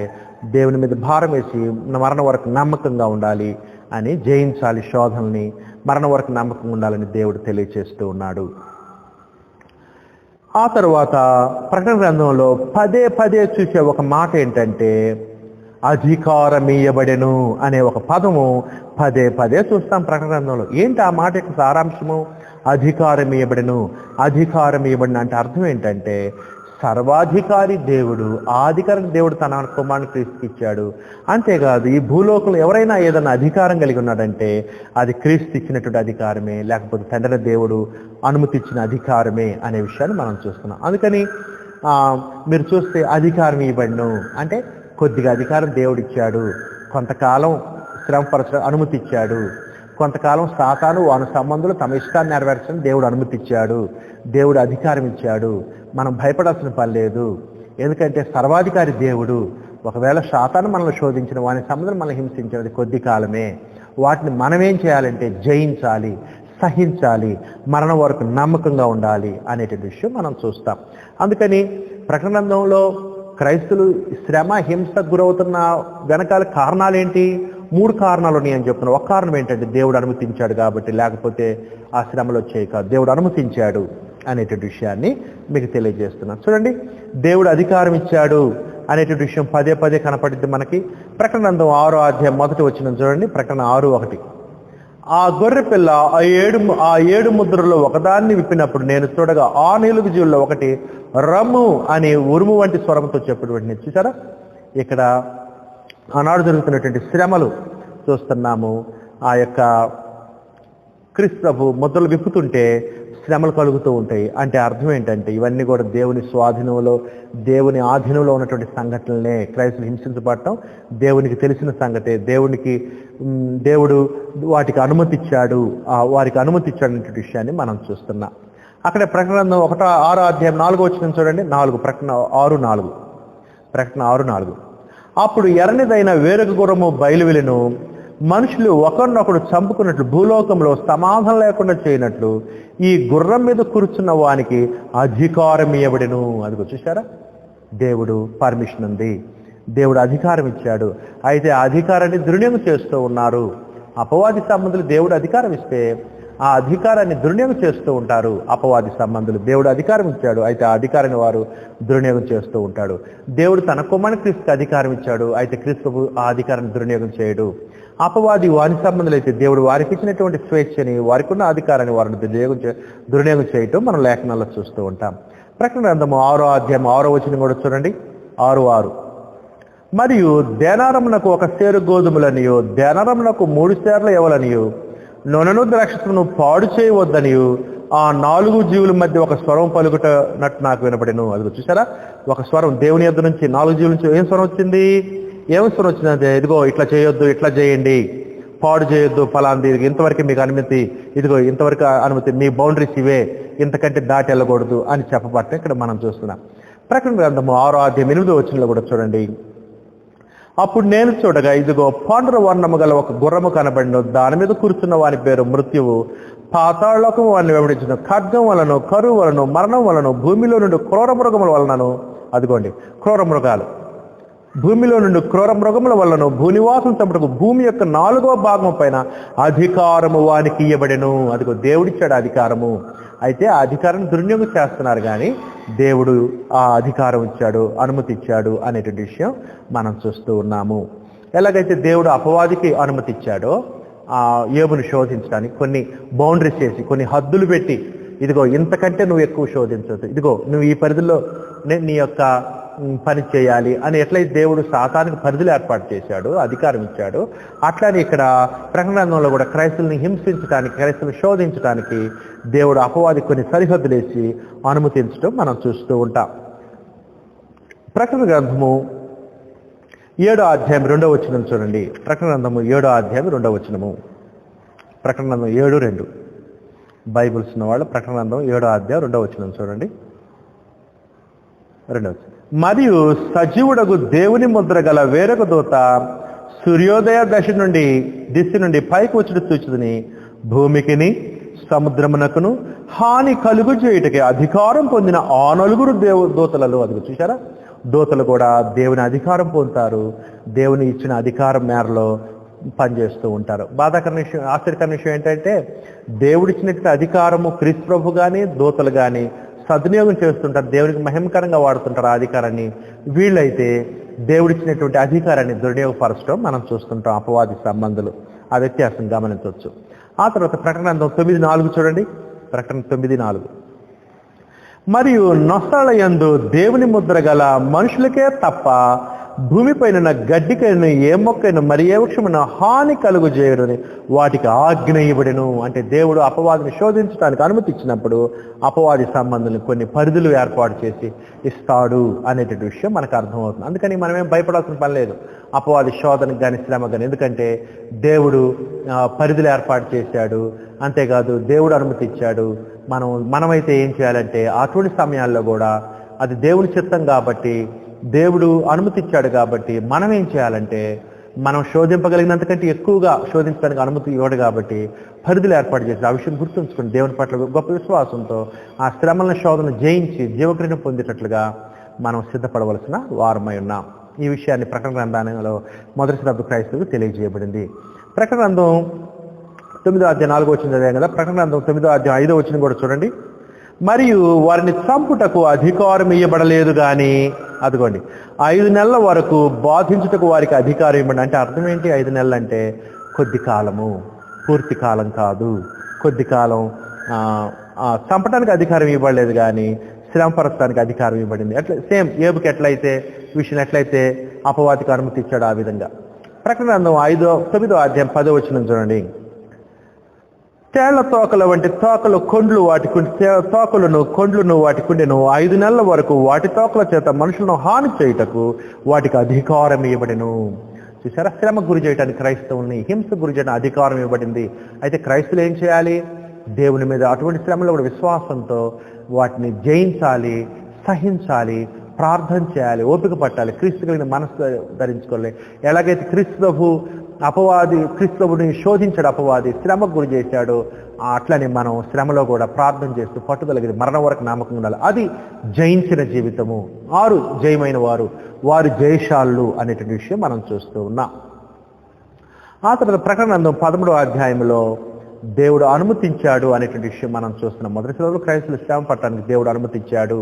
దేవుని మీద భారం వేసి మరణం వరకు నమ్మకంగా ఉండాలి అని, జయించాలి శోధనల్ని, మరణం వరకు నమ్మకంగా ఉండాలని దేవుడు తెలియచేస్తూ ఉన్నాడు. ఆ తర్వాత ప్రకటన గ్రంథంలో పదే చూసే ఒక మాట ఏంటంటే అధికారమియ్యబడెను అనే ఒక పదము పదే చూస్తాం ప్రకటన గ్రంథంలో. ఏంటి ఆ మాట యొక్క సారాంశము? అధికారమియ్యబడెను. అధికారమియ్యబడిన అంటే అర్థం ఏంటంటే సర్వాధికారి దేవుడు, ఆధికారి దేవుడు తన కుమారుని క్రీస్తుకి ఇచ్చాడు. అంతేకాదు ఈ భూలోకంలో ఎవరైనా ఏదైనా అధికారం కలిగి ఉన్నాడంటే అది క్రీస్తు ఇచ్చినటువంటి అధికారమే, లేకపోతే తండ్రి దేవుడు అనుమతి ఇచ్చిన అధికారమే అనే విషయాన్ని మనం చూస్తున్నాం. అందుకని మీరు చూస్తే అధికారం ఇవ్వబడిను అంటే కొద్దిగా అధికారం దేవుడు ఇచ్చాడు, కొంతకాలం శ్రమపరచడం అనుమతి ఇచ్చాడు, కొంతకాలం సాతాను వాని సంబంధులు తమ ఇష్టాన్ని నెరవేర్చడం దేవుడు అనుమతి ఇచ్చాడు, దేవుడు అధికారం ఇచ్చాడు. మనం భయపడాల్సిన పని లేదు, ఎందుకంటే సర్వాధికారి దేవుడు. ఒకవేళ సాతాను మనల్ని శోధించిన వాని సంబంధం మనల్ని హింసించినది కొద్ది కాలమే. వాటిని మనం ఏం చేయాలంటే జయించాలి, సహించాలి, మరణం వరకు నమ్మకంగా ఉండాలి అనేటువంటి విషయం మనం చూస్తాం. అందుకని ప్రకటన గ్రంథంలో క్రైస్తులు శ్రమ హింసకు గురవుతున్న వెనకాల కారణాలు ఏంటి? 3 కారణాలు ఉన్నాయని చెప్తున్నాను. ఒక కారణం ఏంటంటే దేవుడు అనుమతించాడు కాబట్టి, లేకపోతే ఆ శ్రమలు వచ్చాయి కాదు, దేవుడు అనుమతించాడు అనేటువంటి విషయాన్ని మీకు తెలియజేస్తున్నాను. చూడండి, దేవుడు అధికారం ఇచ్చాడు అనేటువంటి విషయం పదే పదే కనపడింది మనకి. ప్రకటన గ్రంథం 6వ అధ్యాయం 1వ వచనం చూడండి. ప్రకటన 6:1. ఆ గొర్రె పిల్ల ఆ ఏడు ముద్రలో ఒకదాన్ని విప్పినప్పుడు నేను చూడగా ఆ 4 జీవుల్లో ఒకటి రమ్ము అని ఉరుము వంటి స్వరంతో చెప్పేటువంటి చూసారా, ఇక్కడ ఆనాడు జరుగుతున్నటువంటి శ్రమలు చూస్తున్నాము. ఆ యొక్క క్రీస్తు ప్రభు ముద్రలు విప్పుతుంటే శ్రమలు కలుగుతూ ఉంటాయి. అంటే అర్థం ఏంటంటే ఇవన్నీ కూడా దేవుని స్వాధీనంలో, దేవుని ఆధీనంలో ఉన్నటువంటి సంఘటనలే. క్రైస్తులు హింసించబడటం దేవునికి తెలిసిన సంగతే. దేవుడు వాటికి అనుమతి ఇచ్చాడు, వారికి అనుమతి ఇచ్చాడు అనేటువంటి విషయాన్ని మనం చూస్తున్నాం. అక్కడ ప్రకటన గ్రంథం 6వ అధ్యాయం 4వ వచనం చూడండి. ప్రకటన 6:4. ప్రకటన 6:4. అప్పుడు ఎర్రనిదైన వేరొక గుర్రము బయలువెళ్ళెను. మనుషులు ఒకరినొకడు చంపుకున్నట్లు, భూలోకంలో సమాధానం లేకుండా చేయనట్లు ఈ గుర్రం మీద కూర్చున్న వానికి అధికారం ఇవ్వబడెను. అది చూసారా, దేవుడు పర్మిషన్ ఉంది, దేవుడు అధికారం ఇచ్చాడు. అయితే ఆ అధికారాన్ని దుర్వినియోగం చేస్తూ ఉన్నారు. అపవాది సంబంధులు దేవుడు అధికారం ఇస్తే ఆ అధికారాన్ని దుర్వినియోగం చేస్తూ ఉంటారు. అపవాది సంబంధులు దేవుడు అధికారం ఇచ్చాడు, అయితే ఆ అధికారాన్ని వారు దుర్వినియోగం చేస్తూ ఉంటాడు. దేవుడు తన కుమారుని క్రీస్తుకి అధికారం ఇచ్చాడు, అయితే క్రీస్తు ఆ అధికారాన్ని దుర్వినియోగం చేయడు. అపవాది వారి సంబంధులు అయితే దేవుడు వారికి ఇచ్చినటువంటి స్వేచ్ఛని, వారికి ఉన్న అధికారాన్ని వారిని దుర్వినియోగం చేయటం మనం లేఖనాల్లో చూస్తూ ఉంటాం. ప్రకటన గ్రంథము 6వ అధ్యాయం 6వ వచనం కూడా చూడండి. 6:6. మరియు దేనారమునకు 1 సేరు గోధుమలనియు, దేనారమునకు 3 సేర్ల యవలనియు, నూనెను ద్రాక్షను పాడు చేయవద్దనియు ఆ 4 జీవుల మధ్య ఒక స్వరం పలుకుటనట్టు నాకు వినపడెను. అది చూసారా, ఒక స్వరం దేవుని యొద్ద నుంచి 4 జీవుల నుంచి ఏం స్వరం వచ్చింది? వచ్చిందంటే ఇదిగో ఇట్లా చేయొద్దు, ఇట్లా చేయండి, పాడు చేయొద్దు, ఫలాంది, ఇంతవరకు మీకు అనుమతి, ఇదిగో ఇంతవరకు అనుమతి, మీ బౌండరీస్ ఇవే, ఇంతకంటే దాటి వెళ్ళకూడదు అని చెప్పబట్టే ఇక్కడ మనం చూస్తున్నాం. ప్రకటన గ్రంథము 6వ అధ్యాయం 8వ వచనంలో కూడా చూడండి. అప్పుడు నేను చూడగా ఇదిగో పాండుర వర్ణము గల ఒక గుర్రము కనబడిను. దాని మీద కూర్చున్న వాని పేరు మృత్యువు. పాతాళలోకము వారిని వెంబడించిన ఖడ్గం వలన, కరువు వలన, మరణం వలన, భూమిలో నుండి క్రూర మృగముల వలనను, అదిగోండి క్రూర మృగాలు, భూమిలో నుండి క్రూర మృగముల వలన భూనివాసం చంపుటకు భూమి యొక్క 4వ భాగం పైన అధికారము వానికి ఇవ్వబడెను. అదిగో దేవుడిచ్చాడు అధికారము. అయితే ఆ అధికారాన్ని దుర్వినియోగం చేస్తున్నారు, కానీ దేవుడు ఆ అధికారం ఇచ్చాడు, అనుమతి ఇచ్చాడు అనేటువంటి విషయం మనం చూస్తూ ఉన్నాము. ఎలాగైతే దేవుడు అపవాదికి అనుమతి ఇచ్చాడో ఆ యోబును శోధించడానికి కొన్ని బౌండరీస్ చేసి, కొన్ని హద్దులు పెట్టి, ఇదిగో ఇంతకంటే నువ్వు ఎక్కువ శోధించవచ్చు, ఇదిగో నువ్వు ఈ పరిధిలో నీ యొక్క పని చేయాలి అని ఎట్లయితే దేవుడు సాతానికి పరిధులు ఏర్పాటు చేశాడు, అధికారం ఇచ్చాడు, అట్లానే ఇక్కడ ప్రకటన గ్రంథంలో కూడా క్రైస్తుల్ని హింసించడానికి, క్రైస్తుల్ని శోధించడానికి దేవుడు అపవాది కొన్ని సరిహద్దులు వేసి అనుమతించడం మనం చూస్తూ ఉంటాం. ప్రకటన గ్రంథము 7వ అధ్యాయం 2వ వచనం చూడండి. ప్రకటన గ్రంథము 7వ అధ్యాయం 2వ వచనము. ప్రకటన గ్రంథం 7:2. బైబిల్స్ ఉన్న వాళ్ళు ప్రకటన గ్రంథం 7వ అధ్యాయం 2వ వచనం చూడండి. 2వ వచనం. మరియు సజీవుడగు దేవుని ముద్ర గల వేరొక దూత సూర్యోదయ దిశ నుండి పైకి వచ్చుడు చూచుదని భూమికిని సముద్రమునకును హాని కలుగు చేయుటకి అధికారం పొందిన ఆ 4 దూతలలో, అది చూసారా, దూతలు కూడా దేవుని అధికారం పొందుతారు, దేవుని ఇచ్చిన అధికారం మేరలో పనిచేస్తూ ఉంటారు. బాధాకరణ విషయం, ఆశ్చర్యకరణ విషయం ఏంటంటే దేవుడిచ్చినటువంటి అధికారము క్రీస్తు ప్రభు కానీ దూతలు కానీ సద్వినియోగం చేస్తుంటారు, దేవునికి మహిమకరంగా వాడుతుంటారు ఆ అధికారాన్ని. వీళ్ళైతే దేవుడిచ్చినటువంటి అధికారాన్ని దుర్వినియోగపరచడం మనం చూస్తుంటాం, అపవాది సంబంధులు. ఆ వ్యత్యాసం గమనించవచ్చు. ఆ తర్వాత ప్రకటన 9:4 చూడండి. ప్రకటన 9:4. మరియు నొసళ్ళ యందు దేవుని ముద్ర గల మనుషులకే తప్ప భూమిపైన గడ్డికైన ఏ మొక్కైన మరి ఏ వృక్షమైన హాని కలుగు చేయడని వాటికి ఆజ్ఞ ఇవ్వడెను. అంటే దేవుడు అపవాదిని శోధించడానికి అనుమతి ఇచ్చినప్పుడు అపవాది సంబంధులను కొన్ని పరిధులు ఏర్పాటు చేసి ఇస్తాడు అనేటువంటి విషయం మనకు అర్థమవుతుంది. అందుకని మనమేం భయపడాల్సిన పని లేదు అపవాది శోధనకు కానీ శ్రమ కానీ. ఎందుకంటే దేవుడు పరిధులు ఏర్పాటు చేశాడు. అంతేకాదు దేవుడు అనుమతి ఇచ్చాడు. మనమైతే ఏం చేయాలంటే అటువంటి సమయాల్లో కూడా అది దేవుని చిత్తం కాబట్టి, దేవుడు అనుమతి ఇచ్చాడు కాబట్టి మనం ఏం చేయాలంటే మనం శోధింపగలిగినంతకంటే ఎక్కువగా శోధించడానికి అనుమతి ఇవ్వడు కాబట్టి పరిధులు ఏర్పాటు చేసి ఆ విషయం గుర్తుంచుకుని దేవుని పట్ల గొప్ప విశ్వాసంతో ఆ శ్రమల శోధన జయించి జీవక్రియను పొందేటట్లుగా మనం సిద్ధపడవలసిన వారమై ఉన్నాం. ఈ విషయాన్ని ప్రకటన గ్రంథంలో మొదటి శతాబ్ద క్రైస్తవులకు తెలియజేయబడింది. ప్రకటన గ్రంథం 9వ అధ్యాయం 4వ వచనం చదివాం కదా. ప్రకటన గ్రంథం 9వ అధ్యాయం 5వ వచనం కూడా చూడండి. మరియు వారిని చంపుటకు అధికారం ఇవ్వబడలేదు కానీ, అదిగోండి 5 నెలల వరకు బాధించుటకు వారికి అధికారం ఇవ్వండి. అంటే అర్థం ఏంటి? 5 నెలలు అంటే కొద్ది కాలము, పూర్తి కాలం కాదు. కొద్ది కాలం చంపడానికి అధికారం ఇవ్వబడలేదు కానీ శ్రమపరచడానికి అధికారం ఇవ్వబడింది. అట్లా సేమ్ ఏబుకి ఎట్లయితే విషయం ఎట్లయితే అపవాదికి అనుమతి ఇచ్చాడు ఆ విధంగా. ప్రకటన గ్రంథం 9వ అధ్యాయం 10వ వచనం చూడండి. తేళ్ల తోకల వంటి తోకలు కొండ్లు కొండ్లను వాటికుండెను. 5 నెలల వరకు వాటి తోకల చేత మనుషులను హాని చేయుటకు వాటికి అధికారం ఇవ్వబడెను. చూసారా, శ్రమకు గురి చేయడానికి క్రైస్తవుల్ని హింసకు గురి చేయడానికి అధికారం ఇవ్వబడింది. అయితే క్రైస్తవులు ఏం చేయాలి? దేవుని మీద అటువంటి శ్రమలో కూడా విశ్వాసంతో వాటిని జయించాలి, సహించాలి, ప్రార్థన చేయాలి, ఓపిక పట్టాలి, క్రీస్తు కలిగిన మనసు ధరించుకోవాలి. ఎలాగైతే క్రీస్తుని శోధించాడు అపవాది, శ్రమకు గురి చేశాడు, అట్లని మనం శ్రమలో కూడా ప్రార్థన చేస్తూ పట్టుదలగిన మరణం వరకు నమ్మకం ఉండాలి. అది జయించిన జీవితము. 6 జయమైన వారు జయశాలు అనేటువంటి విషయం మనం చూస్తూ ఉన్నాం. ఆ తర్వాత ప్రకటన గ్రంథం 13వ అధ్యాయంలో దేవుడు అనుమతించాడు అనేటువంటి విషయం మనం చూస్తున్నాం. మొదటి రోజు క్రైస్తవులు శ్రమ పట్టడానికి దేవుడు అనుమతించాడు.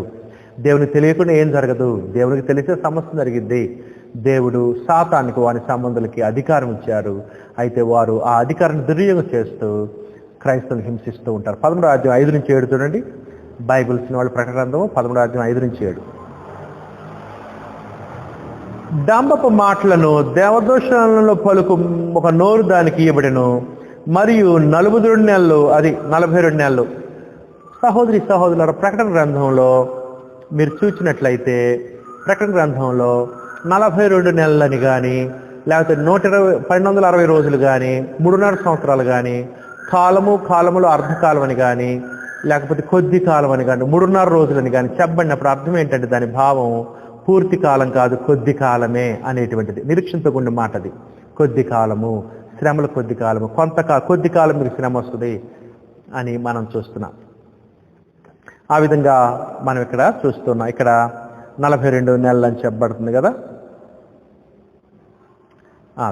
దేవునికి తెలియకుండా ఏం జరగదు, దేవునికి తెలిసే సమస్య జరిగింది. దేవుడు సాతానికి వారి సంబంధులకి అధికారం ఇచ్చారు. అయితే వారు ఆ అధికారాన్ని దుర్వినియోగం చేస్తూ క్రైస్తవులు హింసిస్తూ ఉంటారు. 13వ అధ్యాయం 5 నుంచి 7 చూడండి. బైబిల్స్ వాళ్ళు ప్రకటన గ్రంథం 13వ అధ్యాయం 5 నుంచి 7. డంబపు మాటలను దేవదోషణలో పలుకు ఒక నోరు దానికి ఇవ్వబడెను. మరియు 42 నెలలు, అది 42 నెలలు. సహోదరుల ప్రకటన గ్రంథంలో మీరు చూసినట్లయితే ప్రకటన గ్రంథంలో 42 నెలలని కానీ, లేకపోతే 1260 రోజులు కానీ, 3.5 సంవత్సరాలు కానీ, కాలములో అర్ధకాలం అని కానీ, లేకపోతే కొద్ది కాలం అని కానీ, 3.5 రోజులని కానీ చెప్పబడినప్పుడు అర్థం ఏంటంటే దాని భావం పూర్తి కాలం కాదు, కొద్ది కాలమే అనేటువంటిది. నిరీక్షించకుండా మాటది. కొద్ది కాలము, శ్రమలు కొద్ది కాలము, కొద్ది కాలం మీకు శ్రమ వస్తుంది అని మనం చూస్తున్నాం. ఆ విధంగా మనం ఇక్కడ చూస్తున్నాం. ఇక్కడ 42 నెలలు అని చెప్పబడుతుంది కదా.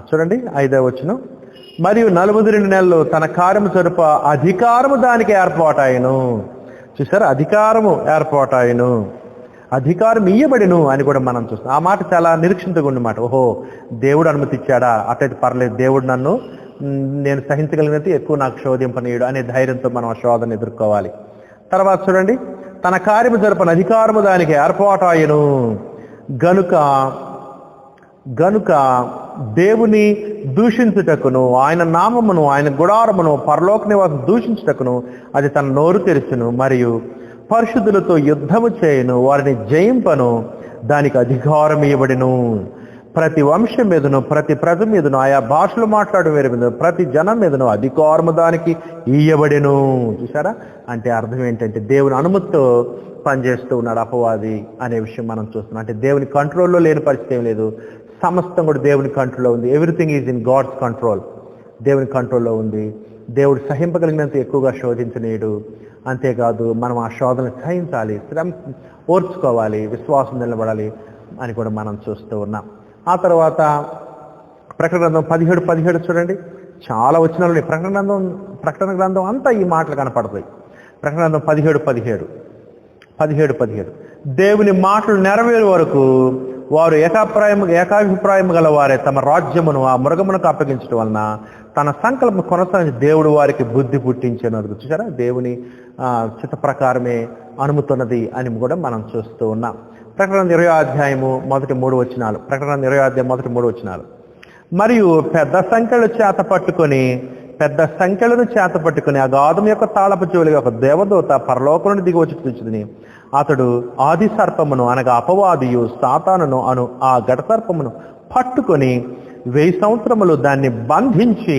చూడండి 5వ వచనం. మరియు 42 నెలలు తన కార్యము జరుప అధికారము దానికి ఏర్పాటాయను. చూసారా, అధికారము ఏర్పాటాయను, అధికారం ఇయ్యబడిను అని కూడా మనం చూస్తాం. ఆ మాట చాలా నిరీక్షించకుండా మాట. ఓహో, దేవుడు అనుమతి ఇచ్చాడా, అట్లయితే పర్లేదు, దేవుడు నేను సహించగలిగినది ఎక్కువ నాకు శోధింపనీయుడు అనే ధైర్యంతో మనం ఆ శోధన ఎదుర్కోవాలి. తర్వాత చూడండి, తన కార్యము జరపని అధికారము దానికి ఏర్పాటాయను గనుక దేవుని దూషించుటకును, ఆయన నామమును, ఆయన గుడారమును, పరలోక నివాసం దూషించుటకును అది తన నోరు తెరిచును. మరియు పరిశుద్ధులతో యుద్ధము చేయను, వారిని జయింపను, దానికి అధికారం ఇవ్వబడిను. ప్రతి వంశం మీదను, ప్రతి ప్రజ మీదను, ఆయా భాషలు మాట్లాడే వారి మీద, ప్రతి జనం మీదను అధికారము దానికి ఇయ్యబడెను. చూసారా, అంటే అర్థం ఏంటంటే దేవుని అనుమతితో పనిచేస్తూ ఉన్నాడు అపవాది అనే విషయం మనం చూస్తున్నాం. అంటే దేవుని కంట్రోల్లో లేని పరిస్థితి ఏం లేదు, సమస్తం కూడా దేవుని కంట్రోల్లో ఉంది. Everything is in God's control. దేవుని కంట్రోల్లో ఉంది. దేవుడు సహింపగలిగినంత ఎక్కువగా శోధించనీయుడు. అంతేకాదు మనం ఆ శోధనను సహించాలి, శ్రమ ఓర్చుకోవాలి, విశ్వాసం నిలబడాలి అని కూడా మనం చూస్తూ ఉన్నాం. ఆ తర్వాత ప్రకటన గ్రంథం 17 చూడండి. చాలా వచనాలు ప్రకటన గ్రంథం అంతా ఈ మాటలు కనపడతాయి. ప్రకటన గ్రంథం 17 దేవుని మాటలు నెరవేరు వరకు వారు ఏకాభిప్రాయం గల వారే తమ రాజ్యమును ఆ మృగమునకు అప్పగించడం వలన తన సంకల్పం కొనసాగించి దేవుడు వారికి బుద్ధి పుట్టించాను. చూసారా, దేవుని చిత్త ప్రకారమే అనుమతున్నది అని కూడా మనం చూస్తూ ఉన్నాం. ప్రకటన 20వ అధ్యాయము మొదటి 3 వచనాలు. ప్రకటన 20వ అధ్యాయం మొదటి 3 వచనాలు. మరియు పెద్ద సంఖ్యలను చేత పట్టుకొని అగాధం యొక్క తాళపు చెవులుగా ఒక దేవదూత పరలోకం నుండి దిగి వచ్చి చూచుదని అతడు ఆది సర్పమును అనగా అపవాదియు సాతానును అను ఆ ఘట సర్పమును పట్టుకొని 1000 సంవత్సరములు దాన్ని బంధించి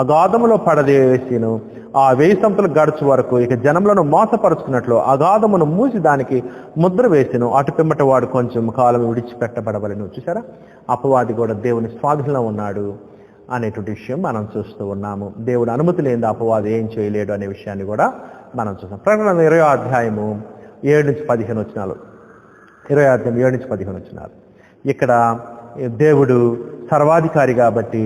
అగాధములో పడవేసిను. ఆ 1000 సంవత్సరాలు గడుచు వరకు ఇక జనములను మోసపరుచుకున్నట్లు అగాధమును మూసి దానికి ముద్ర వేసిను. అటు పిమ్మట వాడు కొంచెం కాలం విడిచిపెట్టబడవలను. చూసారా, అపవాది కూడా దేవుని స్వాధీనంలో ఉన్నాడు అనేటువంటి విషయం మనం చూస్తూ ఉన్నాము. దేవుడు అనుమతి లేని అపవాది ఏం చేయలేడు అనే విషయాన్ని కూడా మనం చూస్తాం. ప్రకటన 20వ అధ్యాయము 7-15 వచనాలు. 20వ అధ్యాయం 7-15 వచనాలు. ఇక్కడ దేవుడు సర్వాధికారి కాబట్టి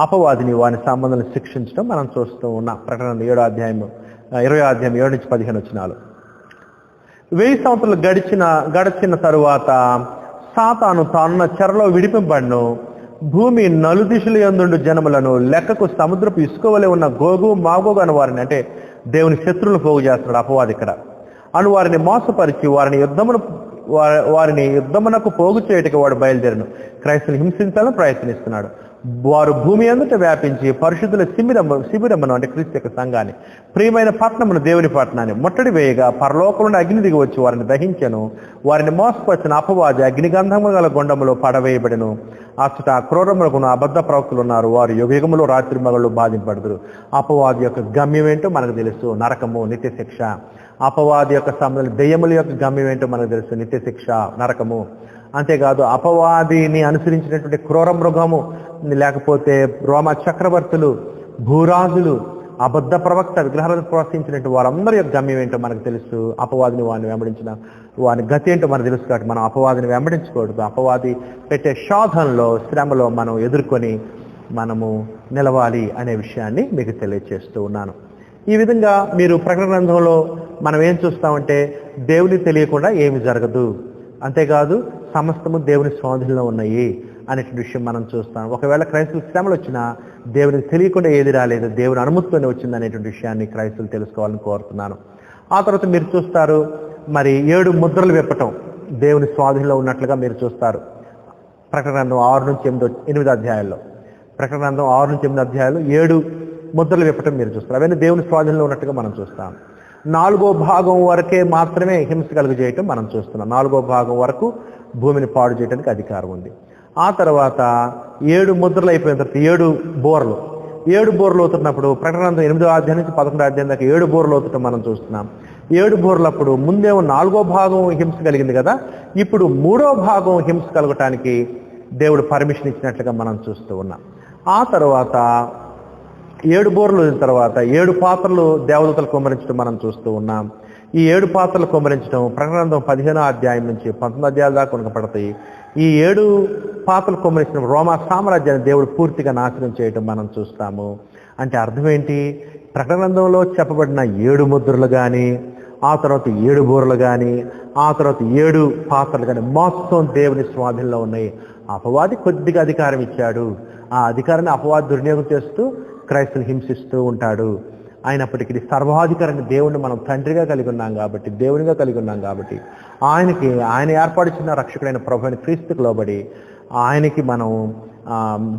అపవాదిని వాని సంబంధాలను శిక్షించడం మనం చూస్తూ ఉన్నాం. ప్రకటన 20వ అధ్యాయం 7-15 వచనాలు. 1000 సంవత్సరాలు గడిచిన తరువాత సాతాను తానున్న చెరలో విడిపింపబడును. భూమి నలుదిశలు యందుండు జనములను లెక్కకు సముద్రపు ఇసుకవలే ఉన్న గోగు మాగోగు అను వారిని, అంటే దేవుని శత్రువులను పోగు చేస్తున్నాడు అపవాది ఇక్కడ, అను వారిని మోసపరిచి వారిని యుద్ధమునకు పోగు చేయటకు వాడు బయలుదేరను. క్రైస్తవులు హింసించాలని ప్రయత్నిస్తున్నాడు. వారు భూమి అంతటా వ్యాపించి పరిశుద్ధుల శిబిరమును, అంటే క్రీస్తు యొక్క సంఘాన్ని, ప్రియమైన పట్టణమును, దేవుని పట్టణాన్ని ముట్టడి వేయగా పరలోకం నుండి అగ్ని దిగి వచ్చి వారిని దహించెను. వారిని మోసపరిచిన అపవాది అగ్నిగంధము గల గుండములో పడవేయబడెను. అచ్చట క్రూరములకును అబద్ధ ప్రవక్తలు ఉన్నారు. వారు యుగయుగములో రాత్రి మగళ్ళు బాధింపడదురు. అపవాది యొక్క గమ్యం ఏంటో మనకు తెలుసు, నరకము, నిత్య శిక్ష. అపవాది యొక్క సమయంలో దెయ్యముల యొక్క గమ్యం ఏంటో మనకు తెలుసు, నిత్య శిక్ష, నరకము. అంతేకాదు అపవాదిని అనుసరించినటువంటి క్రూర మృగము, లేకపోతే రోమా చక్రవర్తులు, భూరాజులు, అబద్ధ ప్రవక్త, విగ్రహాలను ప్రోత్సహించినట్టు వారందరి యొక్క గమ్యం ఏంటో మనకు తెలుసు. అపవాదిని వారిని వెంబడించిన వాని గతి ఏంటో మనకు తెలుసు. కాబట్టి మనం అపవాదిని వెంబడించకూడదు. అపవాది పెట్టే శోధనలో, శ్రమలో మనం ఎదుర్కొని మనము నిలవాలి అనే విషయాన్ని మీకు తెలియజేస్తూ ఉన్నాను. ఈ విధంగా మీరు ప్రకటన గ్రంథంలో మనం ఏం చూస్తామంటే దేవుని తెలియకుండా ఏమి జరగదు, అంతేకాదు సమస్తము దేవుని స్వాధీనంలో ఉన్నాయి అనేటువంటి విషయం మనం చూస్తాం. ఒకవేళ క్రైస్తవులు శ్రమలు వచ్చినా దేవునికి తెలియకుండా ఏది రాలేదు, దేవుని అనుమతితోనే వచ్చింది అనేటువంటి విషయాన్ని క్రైస్తవులు తెలుసుకోవాలని కోరుతున్నాను. ఆ తర్వాత మీరు చూస్తారు, మరి 7 ముద్రలు విప్పటం దేవుని స్వాధీనంలో ఉన్నట్లుగా మీరు చూస్తారు. ప్రకటన గ్రంథం 6-8 అధ్యాయాల్లో, ప్రకటన గ్రంథం 6-8 అధ్యాయాలు 7 ముద్రలు విప్పటం మీరు చూస్తారు. అవన్నీ దేవుని స్వాధీనంలో ఉన్నట్టుగా మనం చూస్తాం. 4వ భాగం వరకే మాత్రమే హింస కలుగు చేయటం మనం చూస్తున్నాం. 4వ భాగం వరకు భూమిని పాడు చేయడానికి అధికారం ఉంది. ఆ తర్వాత 7 ముద్రలు అయిపోయిన తర్వాత 7 బోర్లు అవుతున్నప్పుడు ప్రకటన 8వ అధ్యాయం నుంచి 11వ అధ్యాయం దాకా 7 బోర్లు అవుతుంటాం మనం చూస్తున్నాం. 7 బోర్లప్పుడు ముందేమో 4వ భాగం హింస కలిగింది కదా, ఇప్పుడు 3వ భాగం హింస కలగటానికి దేవుడు పర్మిషన్ ఇచ్చినట్లుగా మనం చూస్తూ ఉన్నాం. ఆ తర్వాత 7 బోర్లు వచ్చిన తర్వాత 7 పాత్రలు దేవదూతలు కుమ్మరించడం మనం చూస్తూ ఉన్నాం. ఈ 7 పాత్రలు కుమ్మరించడం ప్రకటన 15వ అధ్యాయం నుంచి 19వ అధ్యాయం దాకా కొనకపడతాయి. ఈ 7 పాత్రలు కుమ్మరించిన రోమా సామ్రాజ్యాన్ని దేవుడు పూర్తిగా నాశనం చేయడం మనం చూస్తాము. అంటే అర్థం ఏంటి? ప్రకటన గ్రంథంలో చెప్పబడిన 7 ముద్రలు కానీ, ఆ తర్వాత 7 బోర్లు కానీ, ఆ తర్వాత 7 పాత్రలు కానీ మొత్తం దేవుని స్వాధీనంలో ఉన్నాయి. అపవాది కొద్దిగా అధికారం ఇచ్చాడు. ఆ అధికారాన్ని అపవాది దుర్వినియోగం చేస్తూ క్రైస్తవులు హింసిస్తూ ఉంటాడు. అయినప్పటికీ సర్వాధికారాన్ని దేవుణ్ణి మనం తండ్రిగా కలిగి ఉన్నాం కాబట్టి, దేవునిగా కలిగి ఉన్నాం కాబట్టి, ఆయన ఏర్పడిచిన రక్షకుడైన ప్రభువైన క్రీస్తుకు లోబడి ఆయనకి మనం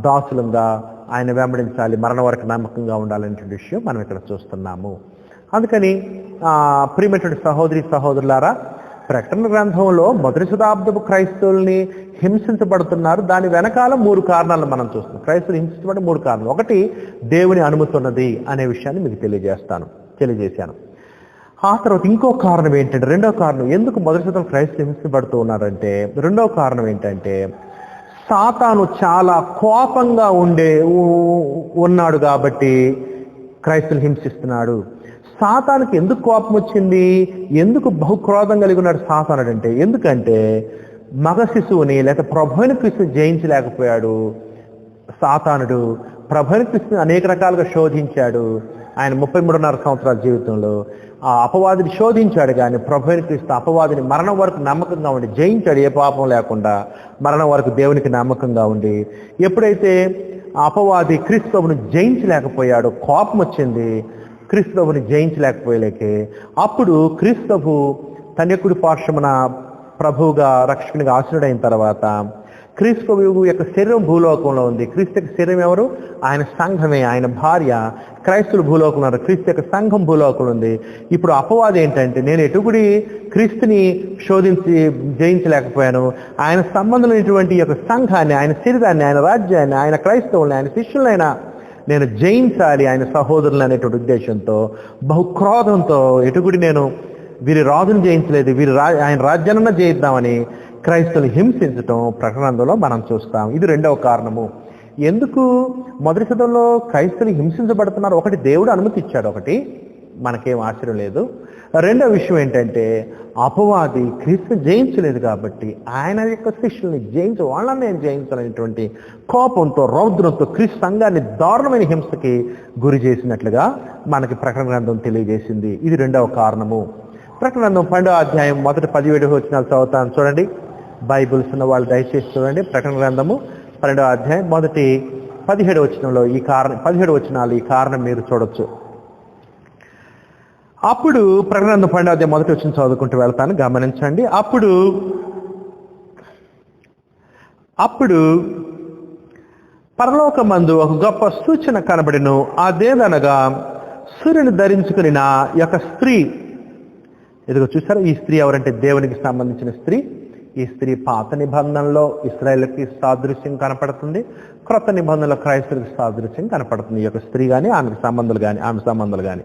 దాసులంగా ఆయన వెంబడించాలి, మరణ వరకు నమ్మకంగా ఉండాలనే విషయం మనం ఇక్కడ చూస్తున్నాము. అందుకని ప్రియమైనటువంటి సహోదరులారా, ప్రకటన గ్రంథంలో మొదటి శతాబ్దపు క్రైస్తవుల్ని హింసించబడుతున్నారు. దాని వెనకాల 3 కారణాలను మనం చూస్తున్నాం. క్రైస్తవులు హింసించబడే 3 కారణాలు. ఒకటి, దేవుని అనుమతి ఉన్నది అనే విషయాన్ని మీకు తెలియజేశాను. ఆ తర్వాత ఇంకో కారణం ఏంటంటే, రెండవ కారణం ఎందుకు మొదటి శతాబ్దం క్రైస్తవులు హింసించబడుతూ ఉన్నారంటే, రెండవ కారణం ఏంటంటే సాతాను చాలా కోపంగా ఉన్నాడు కాబట్టి క్రైస్తవులు హింసిస్తున్నాడు. సాతానుకి ఎందుకు కోపం వచ్చింది, ఎందుకు బహుక్రోధం కలిగి ఉన్నాడు సాతానుడు అంటే, ఎందుకంటే మగ శిశువుని లేక ప్రభువైన క్రీస్తుని జయించలేకపోయాడు సాతానుడు. ప్రభువైన క్రీస్తుని అనేక రకాలుగా శోధించాడు. ఆయన 33.5 సంవత్సరాల జీవితంలో ఆ అపవాదిని శోధించాడు, కానీ ప్రభువైన క్రీస్తు అపవాదిని మరణం వరకు నమ్మకంగా ఉండి జయించాడు. ఏ పాపం లేకుండా మరణం వరకు దేవునికి నమ్మకంగా ఉండి, ఎప్పుడైతే ఆ అపవాది క్రీస్తువును జయించలేకపోయాడో కోపం వచ్చింది, క్రీస్తువుని జయించలేకపోయలేకే అప్పుడు క్రీస్తువు తన కుడి పార్శ్వమున ప్రభువుగా రక్షకునిగా ఆశీనుడైన తర్వాత క్రీస్తువు యొక్క శరీరం భూలోకంలో ఉంది. క్రీస్తు యొక్క శరీరం ఎవరు? ఆయన సంఘమే, ఆయన భార్య. క్రైస్తువులు భూలోకంలో ఉన్నారు, క్రీస్తు యొక్క సంఘం భూలోకంలో ఉంది. ఇప్పుడు అపవాదం ఏంటంటే, నేను ఎటుకుడి క్రీస్తుని శోధించి జయించలేకపోయాను, ఆయన సంబంధమైనటువంటి యొక్క సంఘాన్ని, ఆయన శరీరాన్ని, ఆయన రాజ్యాన్ని, ఆయన క్రైస్తవుల్ని, ఆయన శిష్యులైనా నేను జయించాలి ఆయన సహోదరులు అనేటువంటి ఉద్దేశంతో, బహుక్రోధంతో ఎటుకుడి నేను వీరి రాజును జయించలేదు, ఆయన రాజ్యాన్న జయిద్దామని క్రైస్తవులు హింసించటం ప్రకటనలో మనం చూస్తాం. ఇది రెండవ కారణము. ఎందుకు మొదటి శతంలో క్రైస్తవులు హింసించబడుతున్నారు? ఒకటి దేవుడు అనుమతి ఇచ్చాడు, ఒకటి మనకేం ఆశ్చర్యం లేదు. రెండవ విషయం ఏంటంటే, అపవాది క్రీస్తుని జయించలేదు కాబట్టి ఆయన యొక్క శిష్యుల్ని వాళ్ళని నేను జయించాలనేటువంటి కోపంతో, రౌద్రంతో క్రీస్తు సంఘాన్ని దారుణమైన హింసకి గురి చేసినట్లుగా మనకి ప్రకటన గ్రంథం తెలియజేసింది. ఇది రెండవ కారణము. ప్రకటన గ్రంథం 12వ అధ్యాయం మొదటి 17 వచనాలు చదువుతాను, చూడండి. బైబిల్స్ ఉన్న వాళ్ళు దయచేసి చూడండి. ప్రకటన గ్రంథము 12వ అధ్యాయం మొదటి 17 వచనంలో 17 వచనాలు ఈ కారణం మీరు చూడొచ్చు. అప్పుడు ప్రకటన గ్రంథం 12వ అధ్యాయం మొదటి వచనం చదువుకుంటూ వెళ్తాను, గమనించండి. అప్పుడు పరలోకమందు ఒక గొప్ప సూచన కనబడెను. అదేదనగా సూర్యుని ధరించుకుని యొక్క స్త్రీ, ఇదిగో చూసారా, ఈ స్త్రీ ఎవరంటే దేవునికి సంబంధించిన స్త్రీ. ఈ స్త్రీ పాత నిబంధనలో ఇశ్రాయేలుకి సాదృశ్యం కనపడుతుంది, క్రొత్త నిబంధనలో క్రైస్తవులకు సాదృశ్యం కనపడుతుంది. ఈ యొక్క స్త్రీ కానీ ఆమె సంబంధాలు కానీ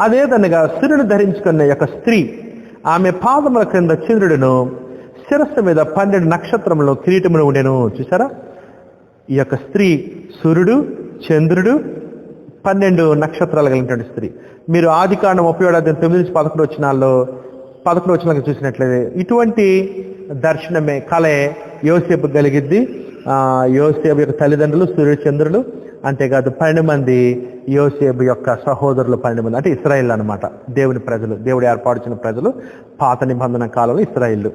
అదేదనగా సూర్యుని ధరించుకున్న యొక్క స్త్రీ, ఆమె పాదముల క్రింద చంద్రుడును, శిరస్సు మీద 12 నక్షత్రములు కిరీటములు ఉండెను. చూసారా, ఈ యొక్క స్త్రీ సూర్యుడు, చంద్రుడు, 12 నక్షత్రాలు కలిగినటువంటి స్త్రీ. మీరు ఆదికాండం 37:9-11 వచనాలు చూసినట్లయితే ఇటువంటి దర్శనమే, కళే యోసేపు కలిగిద్ది. యోసేపు యొక్క తల్లిదండ్రులు సూర్యుడు, చంద్రులు. అంతేకాదు 12 మంది యోసేపు యొక్క సహోదరులు, 12 మంది అంటే ఇశ్రాయేల్ అన్నమాట, దేవుని ప్రజలు, దేవుడు ఏర్పరిచిన ప్రజలు, పాత నిబంధన కాలంలో ఇశ్రాయేల్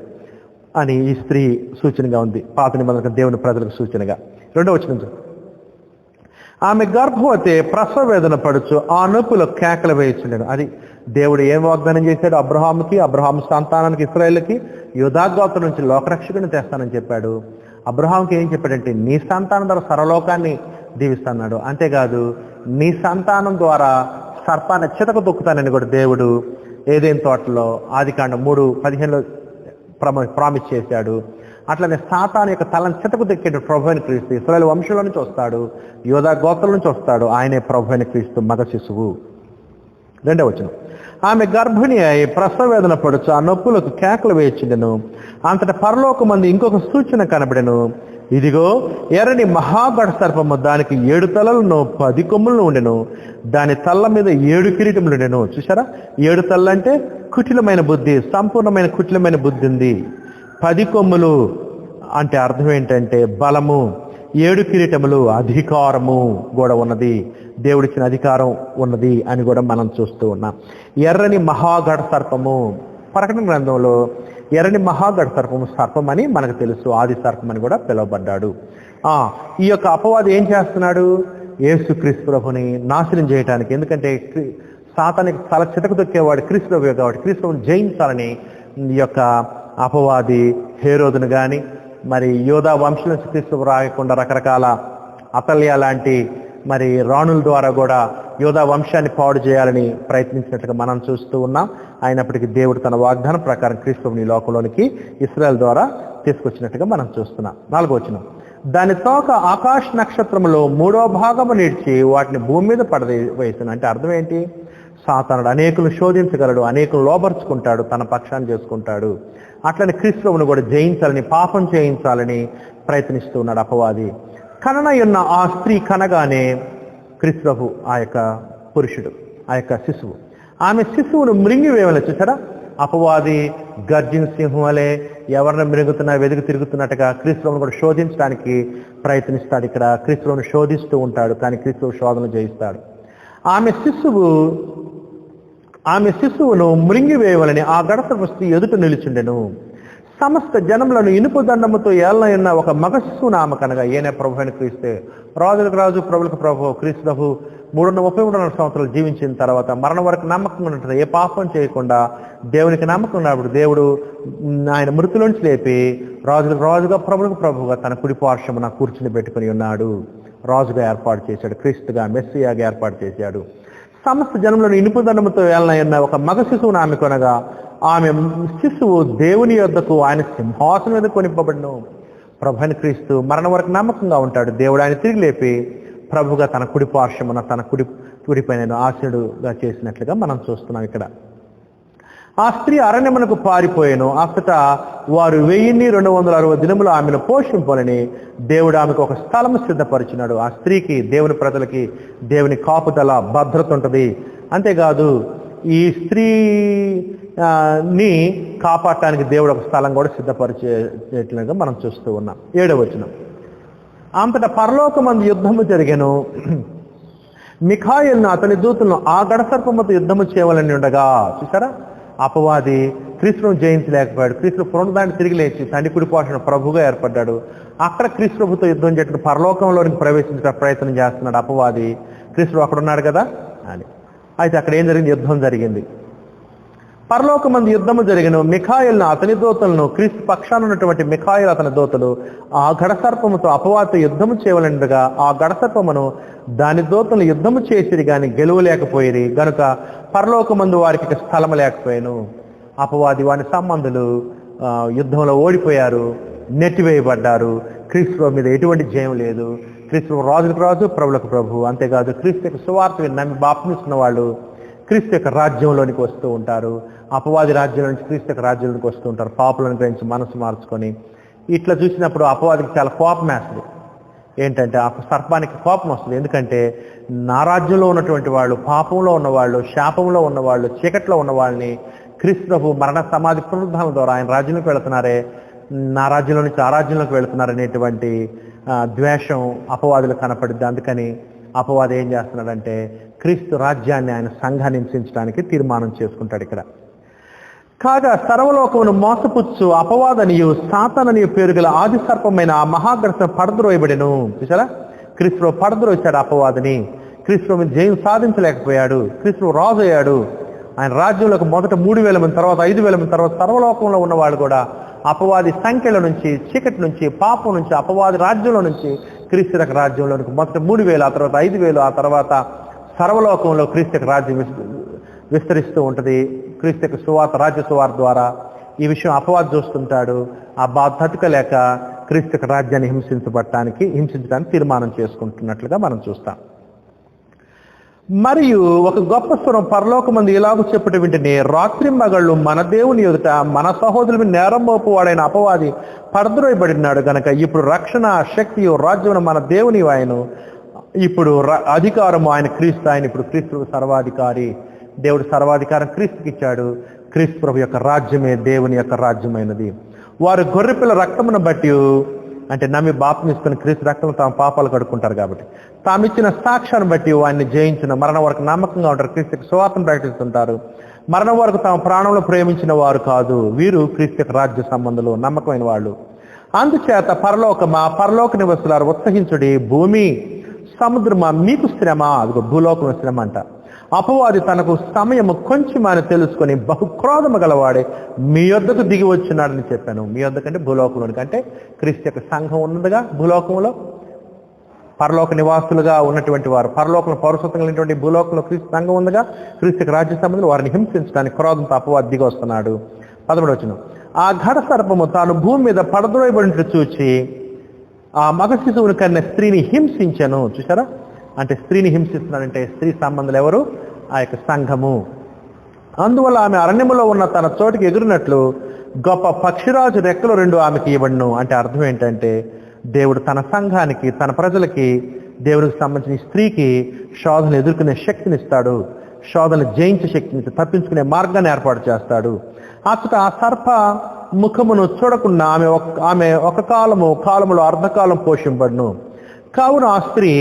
అని ఈ స్త్రీ సూచనగా ఉంది, పాత నిబంధన దేవుని ప్రజలకు సూచనగా. రెండవ వచనం, ఆమె గర్భవతి ప్రసవ వేదన పడుచు ఆ నొప్పులో కేకలు వేయించుండెను. అది దేవుడు ఏం వాగ్దానం చేశాడు? అబ్రహాము సంతానానికి, ఇశ్రాయేలుకి యూదాగోత్రం నుంచి లోకరక్షకుని తెస్తానని చెప్పాడు. అబ్రహాంకి ఏం చెప్పాడంటే, నీ సంతానం ద్వారా సర్వలోకాన్ని దీవిస్తున్నాడు. అంతేకాదు నీ సంతానం ద్వారా సర్పాన్ని చితక తొక్కుతానని కూడా దేవుడు ఏదైనా తోటలో ఆదికాండం 3:15 ప్రామిస్ చేశాడు. అట్లనే సాతాను యొక్క తలను చితకు దక్కేట ప్రభువైన క్రీస్తు ఇశ్రాయేలు వంశంలో నుంచి వస్తాడు, యోధా గోత్రం నుంచి వస్తాడు. ఆయనే ప్రభువైన క్రీస్తు మగ శిశువు. రెండవ వచనం, ఆమె గర్భిణి అయి ప్రసవ వేదన పడుచు ఆ నొప్పులకు కేకలు వేయించిండెను. అంతటా పరలోకమందు ఇంకొక సూచన కనబడెను. ఇదిగో ఎర్రని మహాగఢ సర్పము, దానికి 7 తలలను 10 కొమ్ములను ఉండెను. దాని తల్ల మీద 7 కిరీటములు ఉండెను. చూసారా, 7 తలలు అంటే కుటిలమైన బుద్ధి, సంపూర్ణమైన కుటిలమైన బుద్ధి ఉంది. 10 కొమ్ములు అంటే అర్థం ఏంటంటే బలము. 7 కిరీటములు అధికారము కూడా ఉన్నది, దేవుడిచ్చిన అధికారం ఉన్నది అని కూడా మనం చూస్తూ ఉన్నాం. ఎర్రని మహాగఢ సర్పము, ప్రకటన గ్రంథంలో ఎర్రని మహాగఢ సర్పము సర్పం అని మనకు తెలుసు, ఆది సర్పం అని కూడా పిలువబడ్డాడు. ఈ యొక్క అపవాది ఏం చేస్తున్నాడు? యేసుక్రీస్తు ప్రభుని నాశనం చేయడానికి. ఎందుకంటే సాతానికి తల చితకు దొక్కేవాడు క్రీస్తు ప్రభు కాబట్టి క్రీస్తుని జయించాలని ఈ యొక్క అపవాది హేరోదును కానీ, మరి యోధా వంశం నుంచి క్రీస్తు రాకుండా రకరకాల అతల్య లాంటి మరి రాణుల ద్వారా కూడా యోధా వంశాన్ని పాడు చేయాలని ప్రయత్నించినట్లుగా మనం చూస్తూ ఉన్నాం. అయినప్పటికీ దేవుడు తన వాగ్దానం ప్రకారం క్రీస్తుని లోకంలోనికి ఇశ్రాయేల్ ద్వారా తీసుకొచ్చినట్టుగా మనం చూస్తున్నాం. 4వ వచనం, దాని తోక ఆకాశ నక్షత్రములో 3వ భాగము నిడిచి వాటిని భూమి మీద పడవేసిన. అంటే అర్థం ఏంటి? సాతానుడు అనేకులను శోధించగలడు, అనేకులు లోబర్చుకుంటాడు, తన పక్షాన్ని చేసుకుంటాడు. అట్లనే క్రీస్తువును కూడా జయించాలని, పాపం చేయించాలని ప్రయత్నిస్తూ ఉన్నాడు అపవాది. కననయున్న ఆ స్త్రీ కనగానే క్రీస్తు ఆ యొక్క పురుషుడు, ఆ యొక్క శిశువు, ఆమె శిశువును మృంగివేయాలని. చూసారా, అపవాది గర్జిన సింహం వలె ఎవరిని మృంగుతున్నా వెతుకు తిరుగుతున్నట్టుగా క్రీస్తువును కూడా శోధించడానికి ప్రయత్నిస్తాడు. ఇక్కడ క్రీస్తువును శోధిస్తూ ఉంటాడు, కానీ క్రీస్తువు శోధన జయిస్తాడు. ఆమె శిశువును మృంగివేయవలని ఆ గడసర్ప స్త్రీ ఎదుట నిలిచిండెను. సమస్త జనములను ఇనుపు దండముతో ఏళ్ళనన్న ఒక మగ శిశువును ఆమె కనగా ఈయన ప్రభు అని క్రీస్తే. రాజులకు రాజు, ప్రభులకు ప్రభు క్రీస్తు ప్రభు 333 సంవత్సరాలు జీవించిన తర్వాత మరణం వరకు నమ్మకంగా ఉంటుంది. ఏ పాపం చేయకుండా దేవునికి నమ్మకం ఉన్నప్పుడు దేవుడు ఆయన మృతులోంచి లేపి రాజులకు రాజుగా, ప్రభులకు ప్రభుగా తన కుడి పార్శ్వమున కూర్చుని పెట్టుకుని ఉన్నాడు. రాజుగా ఏర్పాటు చేశాడు, క్రీస్తుగా మెస్సియాగా ఏర్పాటు చేశాడు. సమస్త జనములను ఇనుపు దండముతో ఏళ్ళనన్న ఒక మగ శిశువును ఆమె కొనగా ఆమె శిశువు దేవుని యొద్దకు ఆయన సింహాసనం మీద కొనిపబడును. ప్రభు అని క్రీస్తు మరణం వరకు నమ్మకంగా ఉంటాడు. దేవుడు ఆయన తిరిగి లేపి ప్రభుగా తన కుడి పార్శ్వమున తన కుడిపైన ఆశీనుడుగా చేసినట్లుగా మనం చూస్తున్నాం ఇక్కడ. ఆ స్త్రీ అరణ్యమునకు పారిపోయాను. అచ్చట వారు 1260 దినములు ఆమెను పోషింపాలని దేవుడు ఆమెకు ఒక స్థలము సిద్ధపరిచినాడు. ఆ స్త్రీకి, దేవుని ప్రజలకి దేవుని కాపుదల, భద్రత ఉంటుంది. అంతేకాదు ఈ స్త్రీని కాపాడటానికి దేవుడు ఒక స్థలం కూడా సిద్ధపరిచేట్లుగా మనం చూస్తూ ఉన్నాం. 7వ వచనం. అంతటా పరలోకమందు యుద్ధము జరిగెను. మిఖాయిల్ను అతని దూతలను ఆ గడసర్పముతో యుద్ధము చేయవలని ఉండగా, చూసారా, అపవాది క్రీస్తును జయించలేకపోయాడు. క్రీస్తు పునరుద్ధాన్ని తిరిగి లేచి తండ్రి కుడి పార్శ్వన ప్రభుగా ఏర్పడ్డాడు. అక్కడ క్రీస్తు ప్రభుతో యుద్ధం చేయడం, పరలోకంలోనికి ప్రవేశించే ప్రయత్నం చేస్తున్నాడు అపవాది. క్రీస్తు అక్కడ ఉన్నాడు కదా అని. అయితే అక్కడ ఏం జరిగింది? యుద్ధం జరిగింది. పరలోకమందు యుద్ధము జరిగిన మిఖాయిల్ను అతని దూతలను, క్రీస్తు పక్షాన ఉన్నటువంటి మిఖాయిల్ అతని దూతలు ఆ గడసర్పముతో అపవాదితో యుద్ధము చేయవలనగా ఆ గడసర్పమును దాని దూతలను యుద్ధము చేసిరి గాని గెలువలేకపోయిరి గనుక పరలోకమందు వారికి స్థలము లేకపోయాను. అపవాది వాని సంబంధులు యుద్ధంలో ఓడిపోయారు, నెట్టివేయబడ్డారు. క్రీస్తు మీద ఎటువంటి జయం లేదు. క్రీస్తు రాజులకు రాజు, ప్రభులకు ప్రభు. అంతేకాదు క్రీస్తు యొక్క సువార్త నమ్మి బాప్తిస్మిస్తున్న వాళ్ళు క్రీస్తు యొక్క రాజ్యంలోనికి వస్తూ ఉంటారు. అపవాది రాజ్యంలో నుంచి క్రీస్తు యొక్క రాజ్యంలోనికి వస్తూ ఉంటారు, పాపులను గ్రహించి మనసు మార్చుకొని. ఇట్లా చూసినప్పుడు అపవాదికి చాలా కోపం వేస్తుంది. ఏంటంటే ఆ సర్పానికి కోపం వస్తుంది. ఎందుకంటే నా రాజ్యంలో ఉన్నటువంటి వాళ్ళు, పాపంలో ఉన్నవాళ్ళు, శాపంలో ఉన్నవాళ్ళు, చీకట్లో ఉన్న వాళ్ళని క్రీస్తు ప్రభు మరణ సమాధి పునరుద్ధానం ద్వారా ఆయన రాజ్యంలోకి వెళుతున్నారే, నా రాజ్యంలో నుంచి ఆ రాజ్యంలోకి వెళుతున్నారనేటువంటి ద్వేషం అపవాదులు కనపడుద్ది. అందుకని అపవాది ఏం చేస్తున్నాడంటే క్రీస్తు రాజ్యాన్ని, ఆయన సంఘాన్ని హింసించడానికి తీర్మానం చేసుకుంటాడు ఇక్కడ. కాగా సర్వలోకమును మోసపుచ్చు అపవాదనియు సాతాననియు పేరు గల ఆది సర్పమైన ఆ మహాగ్రసం పడద్రోయబడెను. చూసారా, క్రీస్తు పడద్రోయించాడు అపవాదిని. క్రీస్తు మీద జయం సాధించలేకపోయాడు. క్రీస్తు రాజు అయ్యాడు. ఆయన రాజ్యంలోకి మొదట 3000 మంది, తర్వాత 5000 మంది, తర్వాత సర్వలోకంలో ఉన్నవాళ్ళు కూడా అపవాది సంఖ్యల నుంచి, చీకటి నుంచి, పాపం నుంచి, అపవాది రాజ్యంలో నుంచి క్రీస్తు యొక్క రాజ్యంలోనికి మొదట 3000, ఆ తర్వాత 5000, ఆ తర్వాత సర్వలోకంలో క్రీస్తు యొక్క రాజ్యం విస్తరిస్తూ ఉంటుంది. క్రీస్తు యొక్క సువార్త, రాజ్య సువార్త ద్వారా ఈ విషయం అపవాది చూస్తుంటాడు. ఆ తట్టుకలేక క్రీస్తు యొక్క రాజ్యాన్ని హింసించడానికి తీర్మానం చేసుకుంటున్నట్లుగా మనం చూస్తాం. మరియు ఒక గొప్ప స్వరం పరలోకమందు ఇలాగ చెప్పటం వింటనే, రాత్రి మగళ్ళు మన దేవుని ఎదుట మన సహోదరుల మీద నేరం మోపువాడైన అపవాది పడద్రోయబడినాడు గనక ఇప్పుడు రక్షణ, శక్తియు, రాజ్యం మన దేవుని ఆయను, ఇప్పుడు అధికారము ఆయన క్రీస్తు. ఆయన ఇప్పుడు క్రీస్తు సర్వాధికారి. దేవుడు సర్వాధికారం క్రీస్తుకి ఇచ్చాడు. క్రీస్తు ప్రభు యొక్క రాజ్యమే దేవుని యొక్క రాజ్యమైనది. వారు గొర్రెపిల్ల రక్తమును బట్టి, అంటే నమ్మి బాప్తిస్మని క్రీస్తు రక్తం తాము పాపాలు కడుక్కుంటారు కాబట్టి, తామిచ్చిన సాక్ష్యాన్ని బట్టి వారిని జయించిన మరణం వరకు నమ్మకంగా ఉంటారు. క్రీస్తుకి సువార్తను ప్రకటిస్తుంటారు. మరణం వరకు తాము ప్రాణంలో ప్రేమించిన వారు కాదు. వీరు క్రీస్తు యొక్క రాజ్య సంబంధులు, నమ్మకమైన వాళ్ళు. అందుచేత పరలోక నివసులారు ఉత్సహించుడి. భూమి, సముద్రమా మీకు శ్రమ. అదిగో భూలోకం శ్రమ అంట. అపవాది తనకు సమయము కొంచెం అని తెలుసుకొని బహుక్రోధము గలవాడే మీ యొద్దకు దిగి వచ్చినాడని చెప్పాను. మీ యొద్దకంటే భూలోకంలోనికి, అంటే క్రీస్తు యొక్క సంఘం ఉన్నదిగా భూలోకంలో, పరలోక నివాసులుగా ఉన్నటువంటి వారు, పరలోకంలో పౌరసత్వం కలిగినటువంటి భూలోకంలో క్రీస్తు సంఘం ఉందిగా. క్రీస్తు యొక్క రాజ్య సంబంధులు వారిని హింసించడానికి క్రోధంతో అపవాది దిగి వస్తున్నాడు. 11వ వచనం. ఆ ఘట సర్పము తాను భూమి మీద పడద్రోయబడినట్లు చూచి ఆ మగ శిశువుని కన్నా స్త్రీని హింసించను. చూసారా, అంటే స్త్రీని హింసిస్తున్నాడంటే స్త్రీ సంబంధాలు ఎవరు? ఆ యొక్క సంఘము. అందువల్ల ఆమె అరణ్యములో ఉన్న తన చోటికి ఎగురినట్లు గొప్ప పక్షిరాజు రెక్కలు 2 ఆమెకి ఇవ్వడును. అంటే అర్థం ఏంటంటే దేవుడు తన సంఘానికి, తన ప్రజలకి, దేవుడికి సంబంధించిన స్త్రీకి శోధనలు ఎదుర్కొనే శక్తినిస్తాడు. శోధనలు జయించే శక్తిని, తప్పించుకునే మార్గాన్ని ఏర్పాటు చేస్తాడు. అచ్చట ఆ సర్ప ముఖమును చూడకుండా ఆమె ఒక కాలములో అర్ధకాలం పోషింపడును. కావున ఆ స్త్రీ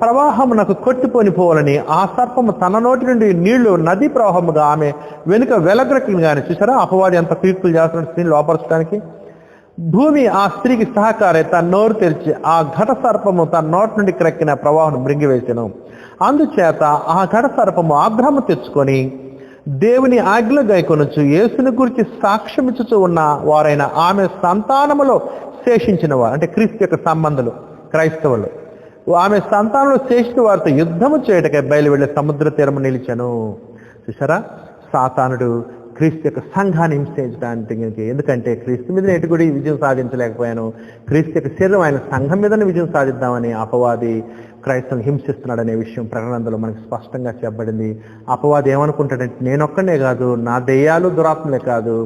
ప్రవాహమునకు కొట్టుకొని పోవాలని ఆ సర్పము తన నోటి నుండి నీళ్లు నదీ ప్రవాహముగా ఆమె వెనుక వెలగ్రక్కిన కానీ. చూసారా అపవాది ఎంత కీర్తులు చేస్తున్నాడు స్త్రీని లోపరచడానికి. భూమి ఆ స్త్రీకి సహకారే తన నోరు తెరిచి ఆ ఘట సర్పము తన నోటి నుండి క్రక్కిన ప్రవాహం మృంగివేసెను. అందుచేత ఆ ఘట సర్పము ఆగ్రహము తెచ్చుకొని దేవుని ఆజ్ఞలు గైకొనొచ్చు యేసుని గురించి సాక్ష్యమిచ్చుచూ ఉన్న వారైన ఆమె సంతానములో శేషించిన వారు, అంటే క్రీస్తు యొక్క సంబంధులు క్రైస్తవులు, ఆమె సంతానంలో శేషిత వారితో యుద్ధము చేయటకై బయలు వెళ్ళి సముద్ర తీరము నిలిచెను. చూసారా సాతానుడు క్రీస్తు యొక్క సంఘాన్ని హింసించడానికి. ఎందుకంటే క్రీస్తు మీద నేటి కూడా విజయం సాధించలేకపోయాను, క్రీస్తు యొక్క శరీరం ఆయన సంఘం మీదనే విజయం సాధిద్దామని అపవాది క్రైస్తవుని హింసిస్తున్నాడనే విషయం ప్రకటనలో మనకు స్పష్టంగా చెప్పబడింది. అపవాది ఏమనుకుంటాడంటే నేనొక్కనే కాదు, నా దెయ్యాలు దురాత్మలే కాదు,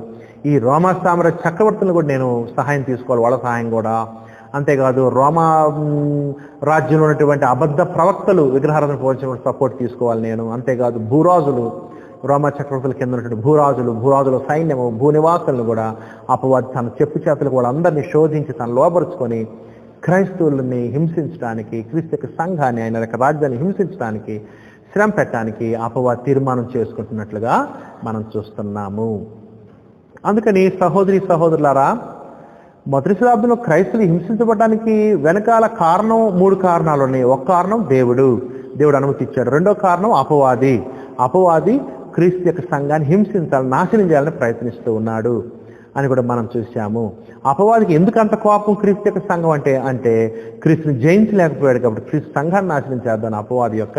ఈ రోమా సామ్రాజ్య చక్రవర్తులను కూడా నేను సహాయం తీసుకోవాలి, వాళ్ళ సహాయం కూడా. అంతేకాదు రోమా రాజ్యంలో ఉన్నటువంటి అబద్ధ ప్రవక్తలు విగ్రహారాధన పోల్చిన సపోర్ట్ తీసుకోవాలి నేను. అంతేకాదు భూరాజులు, రోమా చక్రవర్తుల కింద ఉన్నటువంటి భూరాజుల సైన్యము, భూనివాసులను కూడా అపవాది తన చెప్పు చేతులకు వాళ్ళందరినీ శోధించి తను లోపరుచుకొని క్రైస్తవులని హింసించడానికి, క్రీస్తు యొక్క సంఘాన్ని ఆయన యొక్క రాజ్యాన్ని హింసించడానికి, శ్రమ పెట్టడానికి అపవాది తీర్మానం చేసుకుంటున్నట్లుగా మనం చూస్తున్నాము. అందుకని సహోదరులారా, మొదటి శతాబ్దంలో క్రైస్తవులు హింసించబడడానికి వెనకాల కారణం 3 కారణాలు ఉన్నాయి. ఒక కారణం దేవుడు అనుమతి ఇచ్చాడు. రెండో కారణం అపవాది క్రీస్తు యొక్క సంఘాన్ని హింసించాలని, నాశనం చేయాలని ప్రయత్నిస్తూ ఉన్నాడు అని కూడా మనం చూసాము. అపవాదికి ఎందుకు అంత కోపం క్రీస్తు యొక్క సంఘం అంటే క్రీస్తుని జయించలేకపోయాడు కాబట్టి క్రీస్తు సంఘాన్ని నాశనం చేద్దాం అపవాది యొక్క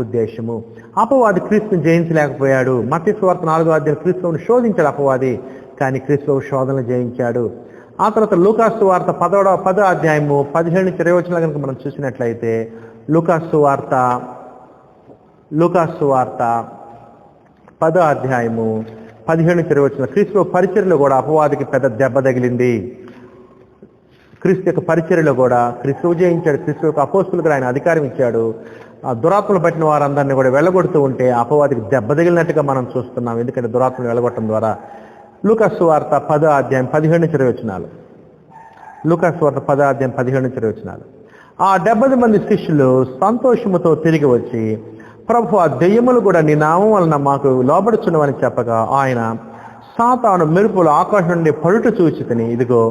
ఉద్దేశము. అపవాది క్రీస్తుని జయించలేకపోయాడు. మత్తయి సువార్త 4వ అధ్యాయం క్రీస్తువుని శోధించాడు అపవాది, కానీ క్రీస్తువు శోధనలు జయించాడు. ఆ తర్వాత లూకాసు వార్త 10వ అధ్యాయము 17 నుంచి 20 వచనాలు కనుక మనం చూసినట్లయితే లూకాసు వార్త 10వ అధ్యాయము 17 నుంచి 20 వచనాలు క్రీస్తు పరిచర్యలో కూడా అపవాదికి పెద్ద దెబ్బ తగిలింది. క్రీస్తు యొక్క పరిచర్యలో కూడా క్రీస్తు జయించాడు. క్రీస్తు యొక్క అపోస్తులకు ఆయన అధికారం ఇచ్చాడు. ఆ దురాత్మలు పట్టిన వారందరినీ కూడా వెళ్ళగొడుతూ ఉంటే అపవాదికి దెబ్బ తగిలినట్టుగా మనం చూస్తున్నాం. ఎందుకంటే దురాత్మలు వెళ్ళగొట్టడం ద్వారా. లూకాసు వార్త 10వ అధ్యాయం 17 నుంచి 20 వచనాలు. లూకాసు వార్త 10వ అధ్యాయం 17 నుంచి 20 వచనాలు. ఆ 70 మంది శిష్యులు సంతోషముతో తిరిగి వచ్చి, ప్రభు ఆ దెయ్యములు కూడా నీ నామం వలన మాకు లోబడుచున్నవని చెప్పగా ఆయన సాతాను మెరుపులు ఆకాశం నుండి పడుట చూచితిని, ఇదిగో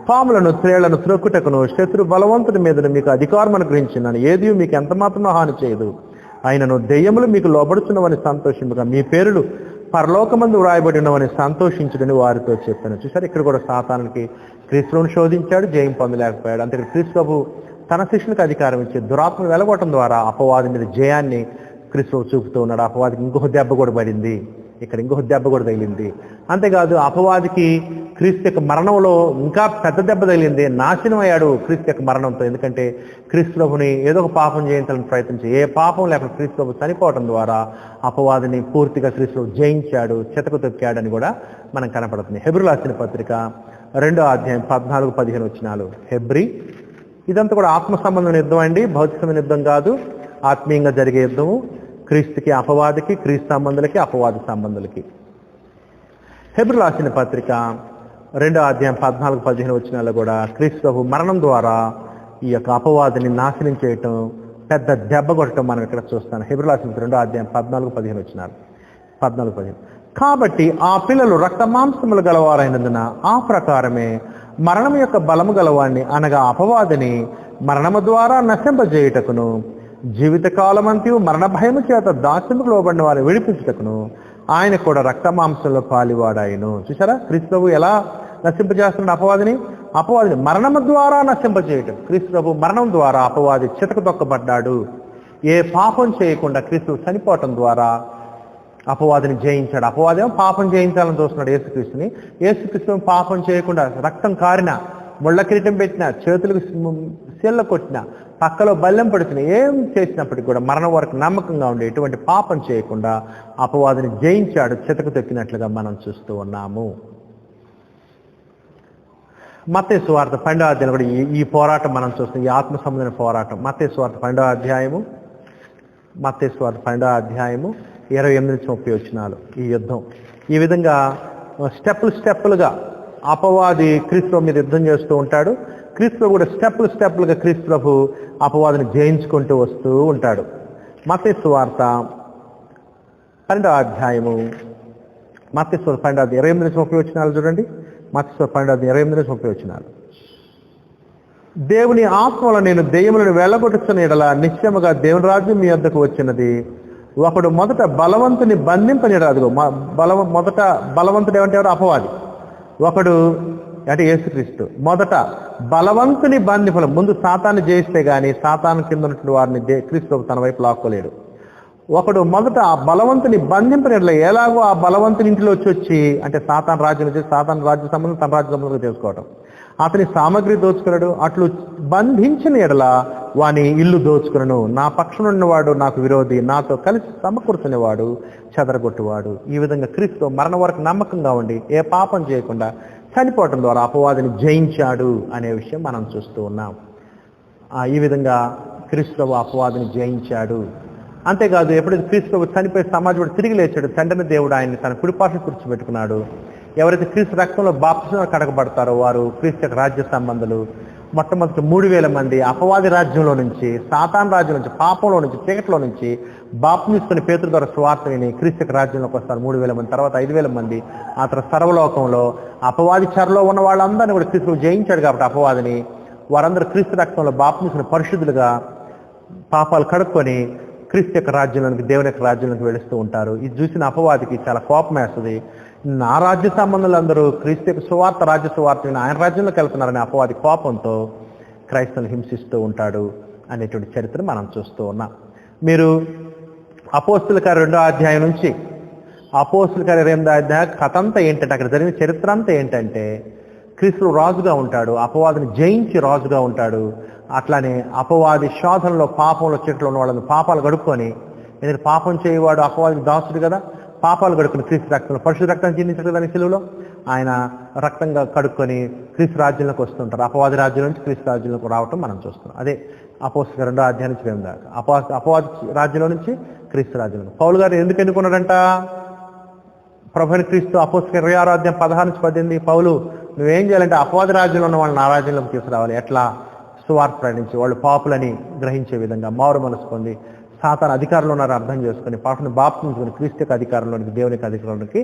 పాములను త్రేళ్లను త్రొక్కుటకును శత్రు బలవంతుడి మీద మీకు అధికారం అనుగ్రహించినాను, ఏది మీకు ఎంత మాత్రం హాని చేయదు, ఆయనను దెయ్యములు మీకు లోబడుచున్నవని సంతోషముగా మీ పేరులు పరలోకమందు వ్రాయబడినవని సంతోషించుడని వారితో చెప్పాను. చూసారు, ఇక్కడ కూడా సాతానునికి క్రీస్తువును శోధించాడు, జయం పొందలేకపోయాడు. అంతే క్రీస్తు తన శిష్యులకు అధికారం ఇచ్చి దురాత్మను వెలగొట్టడం ద్వారా అపవాది మీద జయాన్ని క్రీస్తు చూపుతూ ఉన్నాడు. అపవాదికి ఇంకొక దెబ్బ కూడా పడింది, ఇక్కడ ఇంకొక దెబ్బ కూడా తగిలింది. అంతేకాదు అపవాదికి క్రీస్తు యొక్క మరణంలో ఇంకా పెద్ద దెబ్బ తగిలింది, నాశనం అయ్యాడు క్రీస్తు యొక్క మరణంతో. ఎందుకంటే క్రీస్తు ప్రభుని ఏదో ఒక పాపం చేయించాలని ప్రయత్నించి ఏ పాపం లేకుండా క్రీస్తు ప్రభు చనిపోవడం ద్వారా అపవాదిని పూర్తిగా క్రీస్తు జయించాడు, చితకు తొక్కాడని కూడా మనం కనపడుతుంది. హెబ్రీయులకు రాసిన పత్రిక 2వ అధ్యాయం 14-15 వచనాలు. హెబ్రీ ఇదంతా కూడా ఆత్మ సంబంధమైన యుద్ధం అండి, భౌతికమైన యుద్ధం కాదు, ఆత్మీయంగా జరిగే యుద్ధము. క్రీస్తుకి అపవాదికి, క్రీస్తు సంబంధులకి అపవాది సంబంధులకి. హెబ్రీయులకు రాసిన పత్రిక 2వ అధ్యాయం 14-15 వచనాల్లో కూడా క్రీస్తు ప్రభు మరణం ద్వారా ఈ యొక్క అపవాదిని నాశనం చేయటం, పెద్ద దెబ్బ కొట్టడం మనం ఇక్కడ చూస్తాం. హెబ్రీయులకు రాసిన 2వ అధ్యాయం 14-15 వచనాలు. 14-15. కాబట్టి ఆ పిల్లలు రక్త మాంసములు గలవారైనందున ఆ ప్రకారమే మరణం యొక్క బలము గలవాడిని అనగా అపవాదిని మరణము ద్వారా నశింపజేయుటకును జీవితకాలమంతయు మరణ భయము చేత దాస్యముకు లోబడిన వారిని విడిపించుటకును ఆయన కూడా రక్త మాంసంలో పాలివాడాయను. చూసారా క్రీస్తు ప్రభు ఎలా నశింపజేస్తున్నాడు అపవాదిని మరణము ద్వారా నశింపజేయటం. క్రీస్తు ప్రభు మరణం ద్వారా అపవాది చితక తొక్కబడ్డాడు. ఏ పాపం చేయకుండా క్రీస్తు చనిపోవటం ద్వారా అపవాదిని జయించాడు. అపవాదేమో పాపం జయించాలని చూస్తున్నాడు యేసుక్రీస్తుని. యేసుక్రీస్తు పాపం చేయకుండా రక్తం కారిన, ముళ్ళ కిరీటం పెట్టిన, చేతులకు శీళ్ళ కొట్టిన, పక్కలో బల్లెం పడుతున్న, ఏం చేసినప్పటికీ కూడా మరణం వరకు నమ్మకంగా ఉండి ఎటువంటి పాపం చేయకుండా అపవాదిని జయించాడు, చితకు తొక్కినట్లుగా మనం చూస్తూ ఉన్నాము. మత్తయి సువార్త 12వ అధ్యాయం కూడా ఈ పోరాటం మనం చూస్తాం, ఈ ఆత్మ సంబంధమైన పోరాటం. మత్తయి సువార్త 12వ అధ్యాయము 28-30 వచనాలు. ఈ యుద్ధం ఈ విధంగా స్టెప్పులుగా అపవాది క్రీస్తు మీద యుద్ధం చేస్తూ ఉంటాడు. క్రీస్తు కూడా స్టెప్లుగా క్రీస్తు ప్రభు అపవాదిని జయించుకుంటూ వస్తూ ఉంటాడు. మత్తయి సువార్త 12వ అధ్యాయము, మత్తయి సువార్త 12వ 28-30 వచనాలు చూడండి. మత్తయి సువార్త 12వ 28-30 వచనాలు. దేవుని ఆత్మలో నేను దెయ్యములను వెళ్ళగొట్టుచున్న యెడల నిశ్చయముగా దేవుని రాజ్యం మీ వద్దకు వచ్చినది. ఒకడు మొదట బలవంతుని బంధింపనిరాదు. మొదట బలవంతుడు ఏమంటే ఎవరు? అపవాది. ఒకడు అంటే యేసుక్రీస్తు మొదట బలవంతుని బంధింపలు, ముందు సాతాన్ని జయిస్తే గాని సాతాను కింద ఉన్నటువంటి వారిని క్రీస్తు తన వైపు లాక్కోలేడు. ఒకడు మొదట ఆ బలవంతుని బంధింపనిట్లా, ఎలాగో ఆ బలవంతుని ఇంటిలో వచ్చి అంటే సాతాన్ రాజ్యం వచ్చి సాతాన్ రాజ్య సంబంధం తన రాజ్య సంబంధంగా చేసుకోవటం, అతని సామగ్రి దోచుకున్నాడు. అట్లు బంధించిన ఎడల వాని ఇల్లు దోచుకునను. నా పక్షం ఉన్నవాడు నాకు విరోధి, నాతో కలిసి సమకూర్చునేవాడు చెదరగొట్టువాడు. ఈ విధంగా క్రీస్తు మరణ వరకు నమ్మకంగా ఉండి ఏ పాపం చేయకుండా చనిపోవటం ద్వారా అపవాదిని జయించాడు అనే విషయం మనం చూస్తూ ఉన్నాం. ఈ విధంగా క్రీస్తు అపవాదిని జయించాడు. అంతేకాదు, ఎప్పుడైతే క్రీస్తు చనిపోయి సమాజం తిరిగి లేచాడు, తండ్రిని దేవుడు ఆయన్ని తన కుడిపార్శ్వ కూర్చోబెట్టుకున్నాడు. ఎవరైతే క్రీస్తు రక్తంలో బాప్తిస్మం కడగబడతారో వారు క్రీస్తు యొక్క రాజ్య సంబంధులు. మొట్టమొదటి 3,000 మంది అపవాది రాజ్యంలో నుంచి, సాతాన్ రాజ్యం నుంచి, పాపంలో నుంచి, చీకటిలో నుంచి బాప్తిస్మం పేతురు ద్వారా సువార్త విని క్రీస్తు యొక్క రాజ్యంలోకి వస్తారు 3,000 మంది. తర్వాత 5,000 మంది. ఆ తర్వాత సర్వలోకంలో అపవాది చెరలో ఉన్న వాళ్ళందరినీ కూడా క్రీస్తు జయించాడు కాబట్టి అపవాదిని, వారందరూ క్రీస్తు రక్తంలో బాప్తిస్మం పరిశుద్ధులుగా పాపాలు కడుక్కొని క్రీస్తు యొక్క రాజ్యంలోనికి, దేవుని యొక్క రాజ్యంలోకి వెళుస్తూ ఉంటారు. ఇది చూసిన అపవాదికి చాలా కోపం వేస్తుంది. నా రాజ్య సంబంధులు అందరూ క్రీస్తు యొక్క సువార్త, రాజ్య సువార్త ఆయన రాజ్యంలోకి వెళ్తున్నారని అపవాది కోపంతో క్రైస్తవులను హింసిస్తూ ఉంటాడు అనేటువంటి చరిత్ర మనం చూస్తూ ఉన్నాం. మీరు అపోస్తుల కార్యం 2వ అధ్యాయం నుంచి అపోస్తుల కార్యం 8వ అధ్యాయం కథ అంతా ఏంటంటే, అక్కడ జరిగిన చరిత్ర అంతా ఏంటంటే, క్రీస్తు రాజుగా ఉంటాడు, అపవాదిని జయించి రాజుగా ఉంటాడు. అట్లానే అపవాది శోధనలో, పాపంలో, చీకట్లో ఉన్న వాళ్ళని పాపాలు గడుపుకొని, ఎందుకంటే పాపం చేయవాడు అపవాదికి దాసుడు కదా, పాపాలు కడుక్కుని క్రీస్తు రక్తంలో, పరిశుద్ధ రక్తం చెందించాడు దాని సిలువలో, ఆయన రక్తంగా కడుక్కొని క్రీస్తు రాజ్యంలోకి వస్తుంటారు. అపవాది రాజ్యం నుంచి క్రీస్తు రాజ్యంలోకి రావటం మనం చూస్తున్నాం. అదే అపోస్తలుల 2వ అధ్యాయం నుంచి 8 దాకా అపవాది రాజ్యంలో నుంచి క్రీస్తు రాజ్యంలో. పౌలు గారు ఎందుకు ఎన్నుకున్నాడంట? ప్రభువైన క్రీస్తు అపోస్తలుల 26వ అధ్యాయం 16-18 పౌలు నువ్వేం చేయాలంటే అపవాది రాజ్యంలో ఉన్న వాళ్ళని నా రాజ్యంలోకి తీసుకురావాలి. ఎట్లా? సువార్త ప్రకటించి వాళ్ళు పాపులని గ్రహించే విధంగా మారు మనసు పొంది సాతాను అధికారంలో ఉన్నారని అర్థం చేసుకుని పాపను బాప్తించుకుని క్రీస్తు యొక్క అధికారంలోనికి, దేవుని యొక్క అధికారంలోకి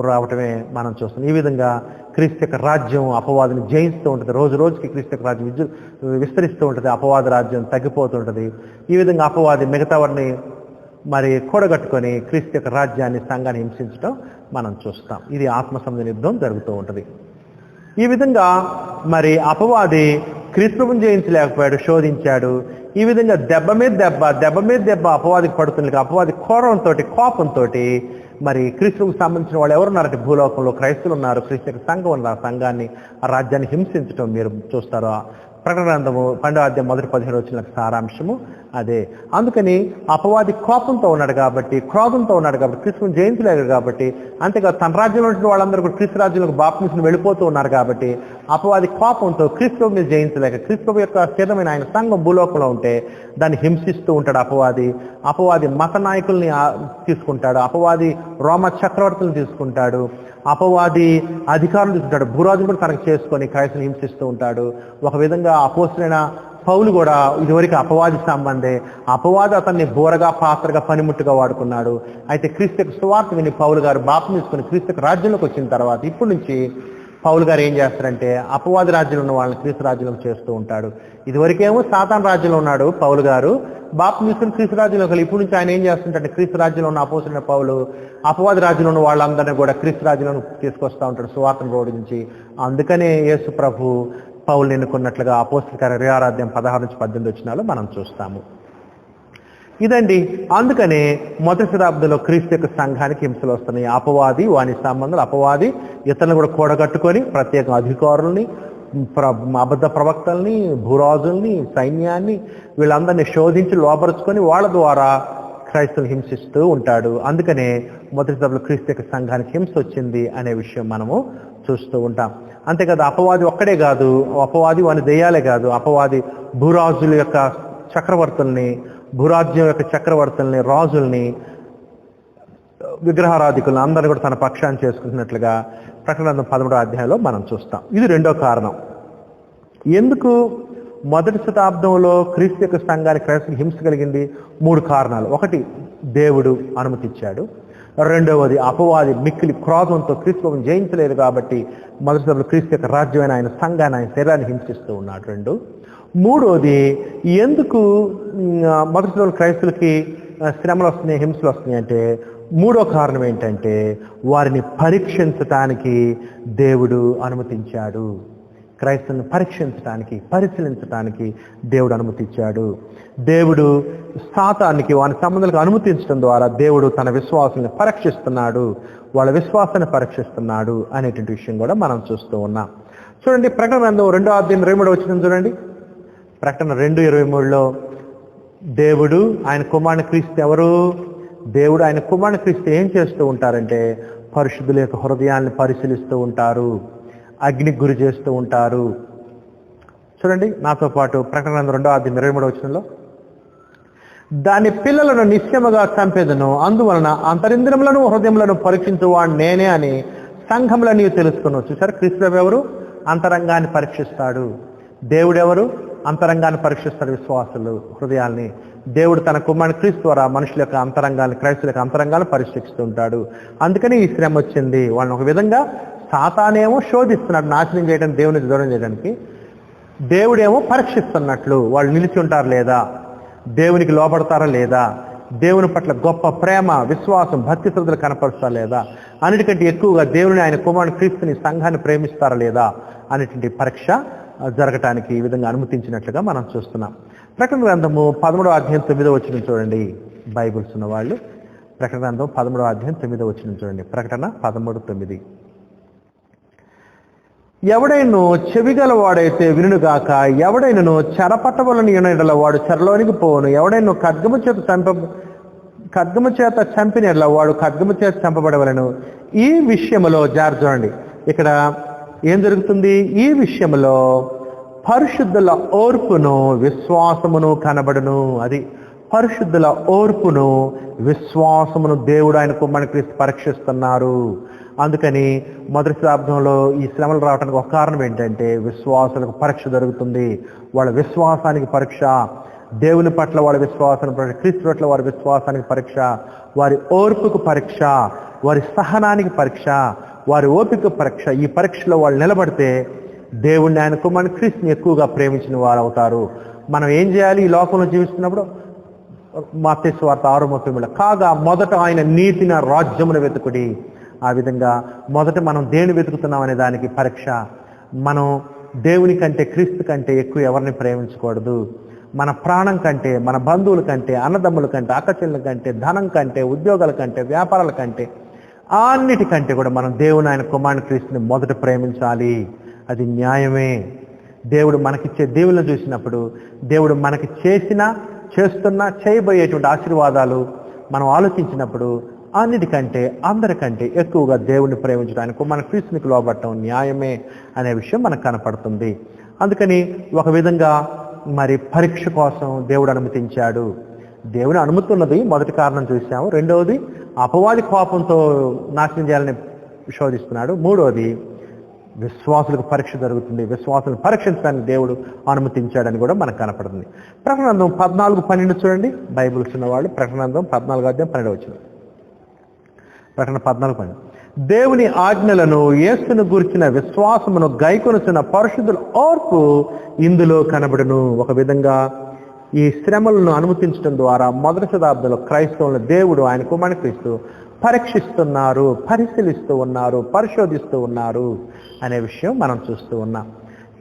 రావటమే మనం చూస్తున్నాం. ఈ విధంగా క్రీస్తు యొక్క రాజ్యం అపవాదిని జయిస్తూ ఉంటుంది. రోజు రోజుకి క్రీస్తు యొక్క రాజ్యం విస్తరిస్తూ ఉంటుంది, అపవాది రాజ్యం తగ్గిపోతుంటుంది. ఈ విధంగా అపవాది మిగతా వారిని మరి కూడగట్టుకొని క్రీస్తు యొక్క రాజ్యాన్ని, సంఘాన్ని హింసించడం మనం చూస్తాం. ఇది ఆత్మ సంబంధ యుద్ధం జరుగుతూ ఉంటుంది. ఈ విధంగా మరి అపవాది క్రీస్తుని జయించలేకపోయాడు, శోధించాడు. ఈ విధంగా దెబ్బ మీద దెబ్బ అపవాదికి పడుతుంది. అపవాది కోపంతో మరి క్రీస్తుకు సంబంధించిన వాళ్ళు ఎవరున్నారంటే భూలోకంలో క్రైస్తువులు ఉన్నారు, క్రీస్తు యొక్క సంఘం ఉన్నారు. ఆ సంఘాన్ని, ఆ రాజ్యాన్ని హింసించడం మీరు చూస్తారు. ప్రకటన గ్రంథము 12వ అధ్యాయం 1-17 వచనాల సారాంశము అదే. అందుకని అపవాది కోపంతో ఉన్నాడు కాబట్టి, క్రోధంతో ఉన్నాడు కాబట్టి, క్రీస్తుని జయించలేడు కాబట్టి, అంతేకాదు తన రాజ్యంలో ఉన్న వాళ్ళందరూ కూడా క్రీస్తు రాజ్యంలోకి బాప్తిస్మం వెళ్ళిపోతూ ఉన్నారు కాబట్టి అపవాది కోపంతో క్రీస్తుని జయించలేక, క్రీస్తు యొక్క స్థిరమైన ఆయన సంఘం భూలోకంలో ఉంటే దాన్ని హింసిస్తూ ఉంటాడు అపవాది మత నాయకుల్ని తీసుకుంటాడు, అపవాది రోమ చక్రవర్తులను తీసుకుంటాడు, అపవాది అధికారులు తీసుకుంటాడు, భూరాజును కూడా తనకు చేసుకొని క్రైస్తుని హింసిస్తూ ఉంటాడు. ఒక విధంగా అపోస్తలుడైన పౌలు కూడా ఇదివరకు అపవాది సంబంధే. అపవాది అతన్ని బోరగా, పాత్రగా, పనిముట్టుగా వాడుకున్నాడు. అయితే క్రీస్తు యొక్క సువార్త విని పౌలు గారు బాప్తిస్మం తీసుకుని క్రీస్తు యొక్క రాజ్యంలోకి వచ్చిన తర్వాత ఇప్పటి నుంచి పౌలు గారు ఏం చేస్తారంటే అపవాది రాజ్యంలో ఉన్న వాళ్ళని క్రీస్తు రాజ్యంలో చేస్తూ ఉంటాడు. ఇదివరకేమో సాతాన్ రాజ్యంలో ఉన్నాడు పౌలు గారు, బాప్తిస్మం తీసుకుని క్రీస్తు రాజ్యంలోకి. ఇప్పుడు నుంచి ఆయన ఏం చేస్తుంటే క్రీస్తు రాజ్యంలో ఉన్న అపోస్తలుడైన పౌలు అపవాది రాజ్యంలో ఉన్న వాళ్ళందరినీ కూడా క్రీస్తు రాజ్యంలో తీసుకొస్తూ ఉంటాడు సువార్తను బోధించి. అందుకనే యేసు ప్రభు పౌలుని ఎన్నుకున్నట్లుగా అపోస్తలుల కార్యం 26వ అధ్యాయం 16-18 వచనాలు మనం చూస్తాము. ఇదండి. అందుకనే మొదటి శతాబ్దంలో క్రీస్తు యొక్క సంఘానికి హింసలు వస్తున్నాయి. అపవాది, వాని సంబంధాలు, అపవాది ఇతరులను కూడా కూడగట్టుకొని ప్రత్యేక అధికారుల్ని, అబద్ధ ప్రవక్తల్ని, భూరాజుల్ని, సైన్యాన్ని వీళ్ళందరినీ శోధించి లోపరుచుకొని వాళ్ళ ద్వారా క్రైస్తవులు హింసిస్తూ ఉంటాడు. అందుకనే మొదటి శతాబ్దంలో క్రీస్తు యొక్క సంఘానికి హింస వచ్చింది అనే విషయం మనము చూస్తూ ఉంటాం. అంతేకాదు అపవాది ఒక్కడే కాదు, అపవాది వాని దెయ్యాలే కాదు, అపవాది భూరాజుల యొక్క చక్రవర్తుల్ని, భూరాజ్యం యొక్క చక్రవర్తుల్ని, రాజుల్ని విగ్రహారాధికులను అందరినీ కూడా తన పక్షాన్ని చేసుకుంటున్నట్లుగా ప్రకటన గ్రంథం 13వ అధ్యాయంలో మనం చూస్తాం. ఇది రెండో కారణం. ఎందుకు మొదటి శతాబ్దంలో క్రీస్తు యొక్క సంఘానికి క్రైస్తవులకు హింస కలిగింది? 3 కారణాలు. ఒకటి, దేవుడు అనుమతిచ్చాడు. రెండవది, అపవాది మిక్కిలి క్రోధంతో క్రీస్తుని జయించలేదు కాబట్టి మొదటి శతాబ్దంలో క్రీస్తు యొక్క రాజ్యమైన ఆయన సంఘాన్ని, ఆయన శరీరాన్ని హింసిస్తూ ఉన్నాడు. 2. మూడోది, ఎందుకు మొదటి శతాబ్దంలో క్రైస్తవులకి శ్రమలు వస్తున్నాయి, హింసలు వస్తున్నాయి అంటే మూడో కారణం ఏంటంటే వారిని పరీక్షించటానికి దేవుడు అనుమతించాడు. క్రైస్తవుని పరీక్షించడానికి, పరిశీలించడానికి దేవుడు అనుమతించాడు. దేవుడు సాతానికి వాని సంబంధాలకు అనుమతించడం ద్వారా దేవుడు తన విశ్వాసాన్ని పరీక్షిస్తున్నాడు, వాళ్ళ విశ్వాసాన్ని పరీక్షిస్తున్నాడు అనేటువంటి విషయం కూడా మనం చూస్తూ ఉన్నాం. చూడండి, ప్రకటన గ్రంథం 2వ అధ్యాయం 23వ వచనం చూడండి. ప్రకటన 2:23లో దేవుడు ఆయన కుమారుని క్రీస్తు ఎవరు? దేవుడు ఆయన కుమారుని క్రీస్తు ఏం చేస్తూ ఉంటారంటే పరిశుద్ధుల యొక్క హృదయాన్ని పరిశీలిస్తూ ఉంటారు, అగ్నికి గురి చేస్తూ ఉంటారు. చూడండి నాతో పాటు ప్రకటన గ్రంథం 2వ అధ్యాయం 23వ వచనంలో, దాని పిల్లలను నిశ్చయముగా చంపేదను, అందువలన అంతరింద్రియములను హృదయములను పరీక్షించువాడు నేనే అని సంఘములను నీవు తెలుసుకున్నావు. చూసారు, క్రీస్తు ఎవరు? అంతరంగాన్ని పరీక్షిస్తాడు. దేవుడెవరు? అంతరంగాన్ని పరీక్షిస్తాడు, విశ్వాసులు హృదయాల్ని. దేవుడు తన కుమారుని క్రీస్తు ద్వారా మనుషుల యొక్క అంతరంగాన్ని, క్రైస్తుల యొక్క అంతరంగాన్ని పరీక్షిస్తూ ఉంటాడు. అందుకని ఈ శ్రమ వచ్చింది. వాళ్ళని ఒక విధంగా సాతానేమో శోధిస్తున్నాడు, నాశనం చేయడానికి, దేవుని దూరం చేయడానికి. దేవుడేమో పరీక్షిస్తున్నట్లు, వాళ్ళు నిలిచి ఉంటారా లేదా, దేవునికి లోపడతారా లేదా, దేవుని పట్ల గొప్ప ప్రేమ, విశ్వాసం, భక్తి శ్రద్ధలు కనపరుస్తారా లేదా, అన్నిటికంటే ఎక్కువగా దేవుని, ఆయన కుమారుని క్రీస్తుని, సంఘాన్ని ప్రేమిస్తారా లేదా అనేటువంటి పరీక్ష జరగటానికి ఈ విధంగా అనుమతించినట్లుగా మనం చూస్తున్నాం. ప్రకటన గ్రంథము 13వ అధ్యాయం 9వ వచనం చూడండి. బైబిల్స్ ఉన్న వాళ్ళు ప్రకటన గ్రంథం 13వ అధ్యాయం 9వ వచనం చూడండి. ప్రకటన 13:9. ఎవడైనను చెవిగలవాడైతే వినుగాక, ఎవడైనను చెరపట్టవలని ఎడల వాడు చెరలోనికి పోవును, ఎవడైనా ఖడ్గము చేత చంపిన ఎడల వాడు ఖడ్గము చేత చంపబడవలను. ఈ విషయములో చూడండి, ఇక్కడ ఏం జరుగుతుంది? ఈ విషయంలో పరిశుద్ధుల ఓర్పును విశ్వాసమును కనబడును. అది పరిశుద్ధుల ఓర్పును విశ్వాసమును దేవుడు ఆయన కుమారుని క్రీస్తు పరీక్షిస్తున్నారు. అందుకని మొదటి శతాబ్దంలో ఈ శ్రమలు రావడానికి ఒక కారణం ఏంటంటే విశ్వాసులకు పరీక్ష జరుగుతుంది. వాళ్ళ విశ్వాసానికి పరీక్ష, దేవుని పట్ల వాళ్ళ విశ్వాసానికి పరీక్ష, క్రీస్తు పట్ల వారి విశ్వాసానికి పరీక్ష, వారి ఓర్పుకు పరీక్ష, వారి సహనానికి పరీక్ష, వారి ఓపిక పరీక్ష. ఈ పరీక్షలో వాళ్ళు నిలబడితే దేవుణ్ణి, ఆయన కుమారుని క్రీస్తుని ఎక్కువగా ప్రేమించిన వారు అవుతారు. మనం ఏం చేయాలి ఈ లోకంలో జీవిస్తున్నప్పుడు? మత్తయి సువార్త 6:30 కాగా మొదట ఆయన నీతిని, రాజ్యమును వెతుకుడి. ఆ విధంగా మొదట మనం దేని వెతుకుతున్నాం అనే దానికి పరీక్ష. మనం దేవుని కంటే, క్రీస్తు కంటే ఎక్కువ ఎవరిని ప్రేమించకూడదు. మన ప్రాణం కంటే, మన బంధువుల కంటే, అన్నదమ్ముల కంటే, అక్కచెల్లెల కంటే, ధనం కంటే, ఉద్యోగాల కంటే, వ్యాపారాల కంటే, అన్నిటికంటే కూడా మనం దేవుని, ఆయన కుమారుని క్రీస్తుని మొదట ప్రేమించాలి. అది న్యాయమే. దేవుడు మనకిచ్చే దేవుళ్ళను చూసినప్పుడు, దేవుడు మనకి చేస్తున్నా చేయబోయేటువంటి ఆశీర్వాదాలు మనం ఆలోచించినప్పుడు అన్నిటికంటే, అందరికంటే ఎక్కువగా దేవుడిని ప్రేమించడానికి మన క్రీస్తునికి లోబడటం న్యాయమే అనే విషయం మనకు కనపడుతుంది. అందుకని ఒక విధంగా మరి పరీక్ష కోసం దేవుడు అనుమతించాడు. దేవుని అనుమతి ఉన్నది మొదటి కారణం చూసాము. రెండవది, అపవాది కోపంతో నాశనం చేయాలని శోధిస్తున్నాడు. మూడవది, విశ్వాసులకు పరీక్ష జరుగుతుంది, విశ్వాసులను పరీక్షించడానికి దేవుడు అనుమతించాడని కూడా మనకు కనపడుతుంది. ప్రకటన గ్రంథం 14:12 చూడండి. బైబిల్స్ ఉన్నవాళ్ళు ప్రకటన గ్రంథం 14వ అధ్యాయం 12వ వచనం. ప్రకటన 14:12. దేవుని ఆజ్ఞలను, యేసును గురించిన విశ్వాసమును గైకొనుచున్న పరిశుద్ధుల ఓర్పు ఇందులో కనబడును. ఒక విధంగా ఈ శ్రమలను అనుమతించడం ద్వారా మొదటి శతాబ్దంలో క్రైస్తవులను దేవుడు, ఆయన కుమారుని క్రీస్తు పరీక్షిస్తున్నారు, పరిశీలిస్తూ ఉన్నారు, పరిశోధిస్తూ ఉన్నారు అనే విషయం మనం చూస్తూ ఉన్నాం.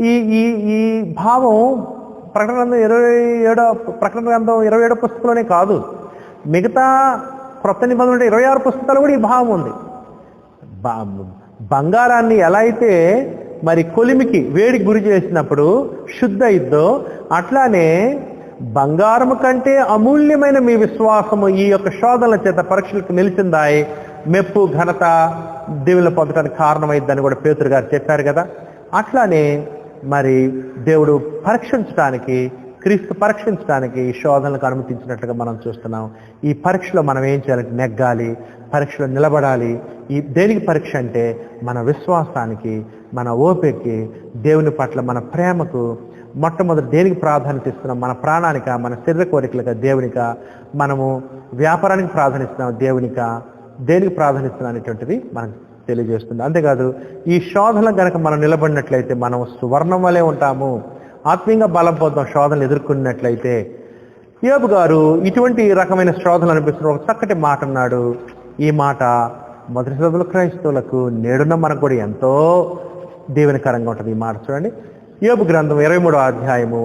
ఈ ఈ ఈ భావం ప్రకటన గ్రంథం 27వ పుస్తకంలోనే కాదు, మిగతా క్రొత్త నిబంధనలు 26 పుస్తకాలు కూడా ఈ భావం ఉంది. బంగారాన్ని ఎలా అయితే మరి కొలిమికి, వేడికి గురి చేసినప్పుడు శుద్ధ అయిద్దో, అట్లానే బంగారము కంటే అమూల్యమైన మీ విశ్వాసము ఈ యొక్క శోధనల చేత పరీక్షలకు నిలిచిందాయి, మెప్పు, ఘనత, దేవుళ్ళు పొందడానికి కారణమైద్దని కూడా పేతురు గారు చెప్పారు కదా. అట్లానే మరి దేవుడు పరీక్షించడానికి క్రీస్తు పరీక్షించడానికి ఈ శోధనలకు అనుమతించినట్లుగా మనం చూస్తున్నాం. ఈ పరీక్షలో మనం ఏం చేయాలంటే నెగ్గాలి, పరీక్షలో నిలబడాలి. ఈ దేనికి పరీక్ష అంటే మన విశ్వాసానికి, మన ఓపికకి, దేవుని పట్ల మన ప్రేమకు. మొట్టమొదటి దేనికి ప్రాధాన్యత ఇస్తున్నాం? మన ప్రాణానిక, మన శరీర కోరికలుగా దేవునిక, మనము వ్యాపారానికి ప్రాధాన్యస్తున్నాం దేవునిక, దేనికి ప్రాధాన్యస్తున్నాం అనేటువంటిది మనకు తెలియజేస్తుంది. అంతేకాదు ఈ శోధనలు కనుక మనం నిలబడినట్లయితే మనం సువర్ణం వలె ఉంటాము, ఆత్మీయంగా బలం పొందుతాం. శోధనలు ఎదుర్కొన్నట్లయితే యోబు గారు ఇటువంటి రకమైన శోధనలు అనిపిస్తున్న ఒక చక్కటి మాట అన్నాడు. ఈ మాట మొదటి సభలో క్రైస్తవులకు నేడున్న మనకు కూడా ఎంతో దీవెనకరంగా ఉంటుంది. ఈ మాట చూడండి, యోబు గ్రంథం 23వ అధ్యాయము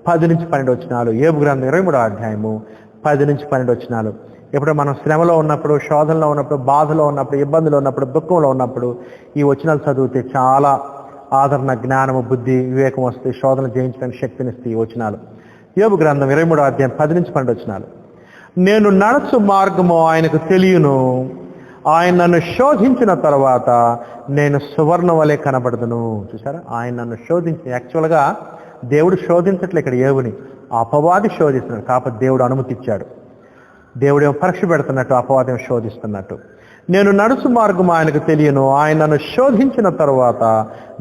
10-12 వచనాలు. యోబు గ్రంథం 23వ అధ్యాయము 10-12 వచనాలు. ఎప్పుడు మనం శ్రమలో ఉన్నప్పుడు, శోధనలో ఉన్నప్పుడు, బాధలో ఉన్నప్పుడు, ఇబ్బందులో ఉన్నప్పుడు, దుఃఖంలో ఉన్నప్పుడు ఈ వచనాలు చదివితే చాలా ఆదరణ, జ్ఞానము, బుద్ధి, వివేకం వస్తాయి. శోధన జయించడానికి శక్తినిస్తాయి ఈ వచనాలు. యోబు గ్రంథం 23వ అధ్యాయం 10-12 వచనాలు. నేను నడుచు మార్గము ఆయనకు తెలియను, ఆయన నన్ను శోధించిన తర్వాత నేను సువర్ణ వలె కనబడదును. చూసారా, ఆయన నన్ను శోధించి, యాక్చువల్గా దేవుడు శోధించట్లే ఇక్కడ యోబుని, అపవాది శోధిస్తున్నాడు. కాకపోతే దేవుడు అనుమతి ఇచ్చాడు. దేవుడేమో పరీక్ష పెడుతున్నట్టు, అపవాదం శోధిస్తున్నట్టు. నేను నడుచు మార్గం ఆయనకు తెలియను, ఆయన నన్ను శోధించిన తరువాత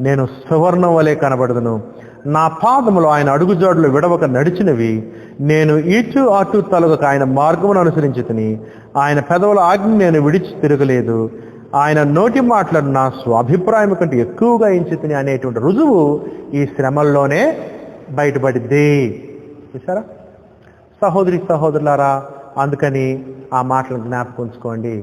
నేను సువర్ణం వలె కనబడదును. నా పాదములు ఆయన అడుగుజాడులు విడవక నడిచినవి, నేను ఇటు అటు తొలగక ఆయన మార్గమును అనుసరించుకుని, ఆయన పెదవుల ఆజ్ఞ నేను విడిచి తిరగలేదు, ఆయన నోటి మాటలను నా స్వాభిప్రాయం కంటే ఎక్కువగా ఎంచుకుని అనేటువంటి రుజువు ఈ శ్రమల్లోనే బయటపడింది. చూసారా సహోదరి సహోదరులారా, అందుకని ఆ మాటలను జ్ఞాపకం ఉంచుకోండి.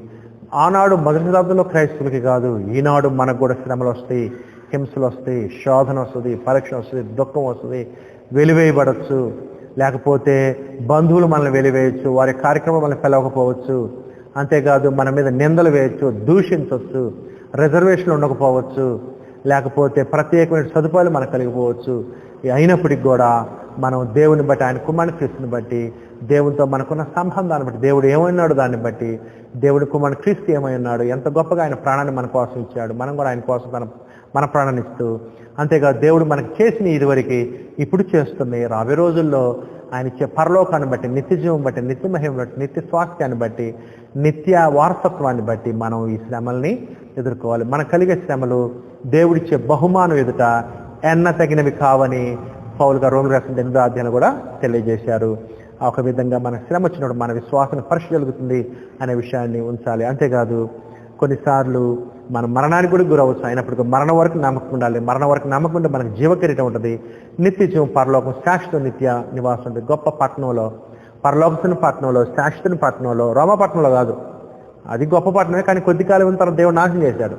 ఆనాడు మొదటి శతాబ్దంలో క్రైస్తవులకి కాదు, ఈనాడు మనకు కూడా శ్రమలు వస్తాయి, హింసలు వస్తాయి, శోధన వస్తుంది, పరీక్ష వస్తుంది, దుఃఖం వస్తుంది, వెలివేయబడచ్చు. లేకపోతే బంధువులు మనల్ని వెలివేయచ్చు, వారి కార్యక్రమం మనల్ని పిలవకపోవచ్చు. అంతేకాదు మన మీద నిందలు వేయచ్చు, దూషించవచ్చు, రిజర్వేషన్లు ఉండకపోవచ్చు, లేకపోతే ప్రత్యేకమైన సదుపాయాలు మనకు కలిగిపోవచ్చు. అయినప్పటికీ కూడా మనం దేవుని బట్టి, ఆయన కుమారుని క్రీస్తుని బట్టి, దేవునితో మనకున్న సంబంధాన్ని బట్టి, దేవుడు ఏమన్నాడు దాన్ని బట్టి, దేవుడి కుమారుని క్రీస్తు ఏమై ఉన్నాడు, ఎంత గొప్పగా ఆయన ప్రాణాన్ని మన కోసం ఇచ్చాడు, మనం కూడా ఆయన కోసం మన ప్రాణాన్ని ఇస్తూ, అంతేకాదు దేవుడు మనకు చేసిన ఇదివరకు ఇప్పుడు చేస్తుంది, రాబోయే రోజుల్లో ఆయన ఇచ్చే పరలోకాన్ని బట్టి, నిత్య జీవం బట్టి, నిత్య మహిమ బట్టి, నిత్య స్వాస్థ్యాన్ని బట్టి, నిత్య వారసత్వాన్ని బట్టి మనం ఈ శ్రమల్ని ఎదుర్కోవాలి. మనకు కలిగే శ్రమలు దేవుడిచ్చే బహుమానం ఎదుట ఎన్న తగినవి కావని పౌలు గారు రోమిలకు రాసిన 8వ అధ్యాయంలో కూడా తెలియజేశారు. ఒక విధంగా మన శ్రమ వచ్చినప్పుడు మన విశ్వాసం పరీక్ష జరుగుతుంది అనే విషయాన్ని ఉంచాలి. అంతేకాదు కొన్నిసార్లు మన మరణానికి కూడా గురవచ్చు, అయినప్పటికీ మరణం వరకు నమ్మకం ఉండాలి. మరణం వరకు నమ్మకం ఉంటే మనకు జీవకిరీటం ఉంటుంది, నిత్య జీవం, పరలోకం, శాశ్వత నిత్య నివాసం ఉంటుంది. గొప్ప పట్టణంలో, పరలోకస్తుని పట్టణంలో, శాశ్వతుని పట్టణంలో, రోమపట్నంలో కాదు, అది గొప్ప పట్టణమే, కానీ కొద్ది కాలం ఉన్న తర్వాత దేవుడు నాశనం చేశాడు.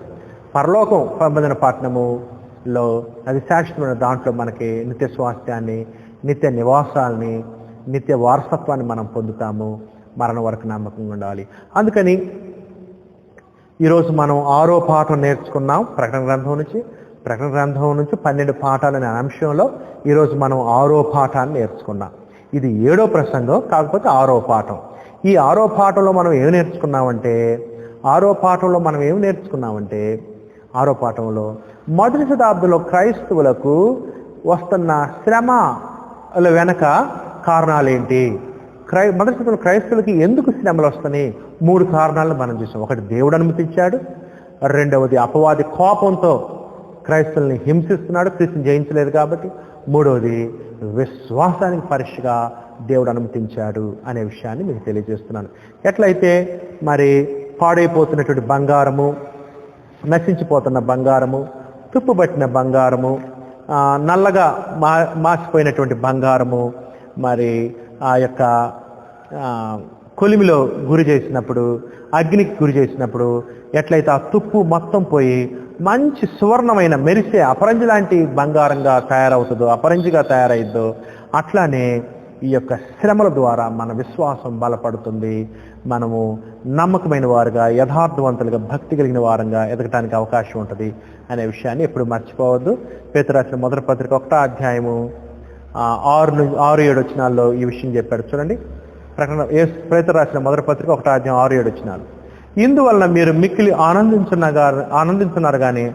పరలోకం సంబంధించిన పట్టణములో అది శాశ్వతమైన, దాంట్లో మనకి నిత్య స్వాస్థ్యాన్ని, నిత్య నివాసాలని, నిత్య వారసత్వాన్ని మనం పొందుతాము. మరణం వరకు నమ్మకంగా ఉండాలి. అందుకని ఈరోజు మనం 6వ పాఠం నేర్చుకున్నాం ప్రకటన గ్రంథం నుంచి 12 పాఠాలు అనే అంశంలో ఈరోజు మనం 6వ పాఠాన్ని నేర్చుకున్నాం. ఇది 7వ ప్రసంగం, కాకపోతే 6వ పాఠం. ఈ 6వ పాఠంలో మనం ఏం నేర్చుకున్నామంటే 6వ పాఠంలో మొదటి శతాబ్దంలో క్రైస్తవులకు వస్తున్న శ్రమల వెనక కారణాలేంటి, మొదటి శతాబ్దంలో క్రైస్తవులకి ఎందుకు శ్రమలు వస్తున్నాయి, 3 కారణాలను మనం చూసాం. ఒకటి, దేవుడు అనుమతించాడు. రెండవది, అపవాది కోపంతో క్రైస్తవుల్ని హింసిస్తున్నాడు, క్రీస్తుని జయించలేదు కాబట్టి. మూడవది, విశ్వాసానికి పరీక్షగా దేవుడు అనుమతించాడు అనే విషయాన్ని మీకు తెలియజేస్తున్నాను. ఎట్లయితే మరి పాడైపోతున్నటువంటి బంగారము, నశించిపోతున్న బంగారము, తుప్పుబట్టిన బంగారము, నల్లగా మాసిపోయినటువంటి బంగారము మరి ఆ యొక్క కొలిమిలో గురి చేసినప్పుడు, అగ్నికి గురి చేసినప్పుడు ఎట్లయితే ఆ తుప్పు మొత్తం పోయి మంచి సువర్ణమైన మెరిసే అపరంజి లాంటి బంగారంగా తయారవుతుందో, అపరంజిగా తయారైద్దో, అట్లానే ఈ యొక్క శ్రమల ద్వారా మన విశ్వాసం బలపడుతుంది. మనము నమ్మకమైన వారుగా, యథార్థవంతులుగా, భక్తి కలిగిన వారంగా ఎదగటానికి అవకాశం ఉంటుంది అనే విషయాన్ని ఎప్పుడు మర్చిపోవద్దు. పేతురు రాసిన మొదటి పత్రిక 1వ అధ్యాయము 6-7 వచనాల్లో ఈ విషయం చెప్పాడు. చూడండి, పేతురు రాసిన మొదటి పత్రిక 1వ అధ్యాయం 6-7 వచనాలు. ఇందువలన మీరు మిక్కిలి ఆనందించున్నారు కానీ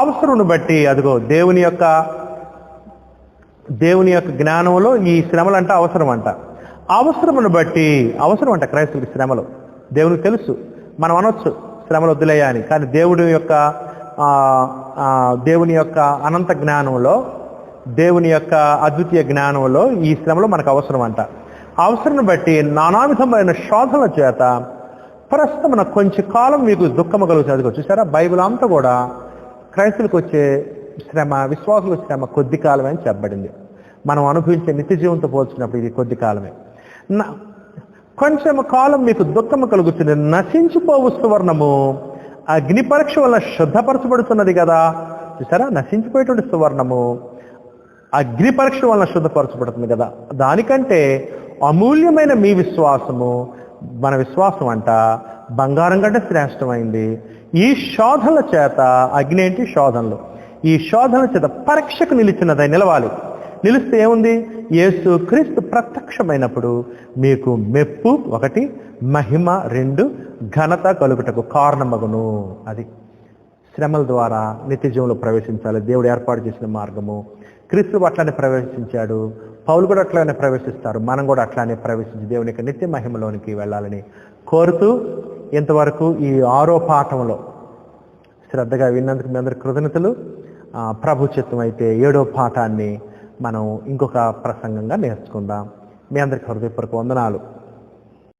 అవసరం బట్టి అదిగో దేవుని యొక్క దేవుని యొక్క జ్ఞానంలో ఈ శ్రమలు అంటే అవసరం అంట. అవసరమును బట్టి అవసరం అంట క్రైస్తవులకి శ్రమలు. దేవునికి తెలుసు, మనం అనొచ్చు శ్రమలు వద్దులేయా అని, కానీ దేవుని యొక్క అనంత జ్ఞానంలో, దేవుని యొక్క అద్వితీయ జ్ఞానంలో ఈ శ్రమలు మనకు అవసరం అంట. అవసరం బట్టి నానా విధమైన శోధనల చేత ప్రస్తుతం కొంచెం కాలం మీకు దుఃఖము కలుగుతుంది. చూసారా, బైబిల్ అంతా కూడా క్రైస్తవులకు వచ్చే శ్రమ, విశ్వాసులకు శ్రమ కొద్ది కాలమే అని చెప్పబడింది. మనం అనుభవించే నిత్య జీవంతో పోల్చుకున్నప్పుడు ఇది కొద్ది కాలమే. కొంచెం కాలం మీకు దుఃఖము కలుగుతుంది. నశించిపోవు సువర్ణము అగ్ని పరీక్ష వల్ల శుద్ధపరచబడుతున్నది కదా. చూసారా, నశించిపోయేటువంటి సువర్ణము అగ్ని పరీక్ష వలన శుద్ధపరచబడుతుంది కదా. దానికంటే అమూల్యమైన మీ విశ్వాసము, మన విశ్వాసం అంట బంగారం కంటే శ్రేష్టమైంది. ఈ శోధనల చేత, అగ్ని ఏంటి శోధనలు, ఈ శోధనల చేత పరీక్షకు నిలిచినదై నిలవాలి. నిలిస్తే ఏముంది, యేసు క్రీస్తు ప్రత్యక్షమైనప్పుడు మీకు మెప్పు 1, మహిమ 2, ఘనత కలుగుటకు కారణమగును. అది శ్రమల ద్వారా నిత్య జీవంలో ప్రవేశించాలి. దేవుడు ఏర్పాటు చేసిన మార్గము. క్రీస్తు అట్లానే ప్రవేశించాడు, పౌలు కూడా అట్లానే ప్రవేశిస్తారు. మనం కూడా అట్లానే ప్రవేశించి దేవుని యొక్క నిత్య మహిమలోనికి వెళ్ళాలని కోరుతూ, ఇంతవరకు ఈ 6వ పాఠంలో శ్రద్ధగా విన్నందుకు మీ అందరి కృతజ్ఞతలు. ప్రభు చిత్తం అయితే 7వ పాఠాన్ని మనం ఇంకొక ప్రసంగంగా నేర్చుకుందాం. మీ అందరికీ హృదయపూర్వక వందనాలు.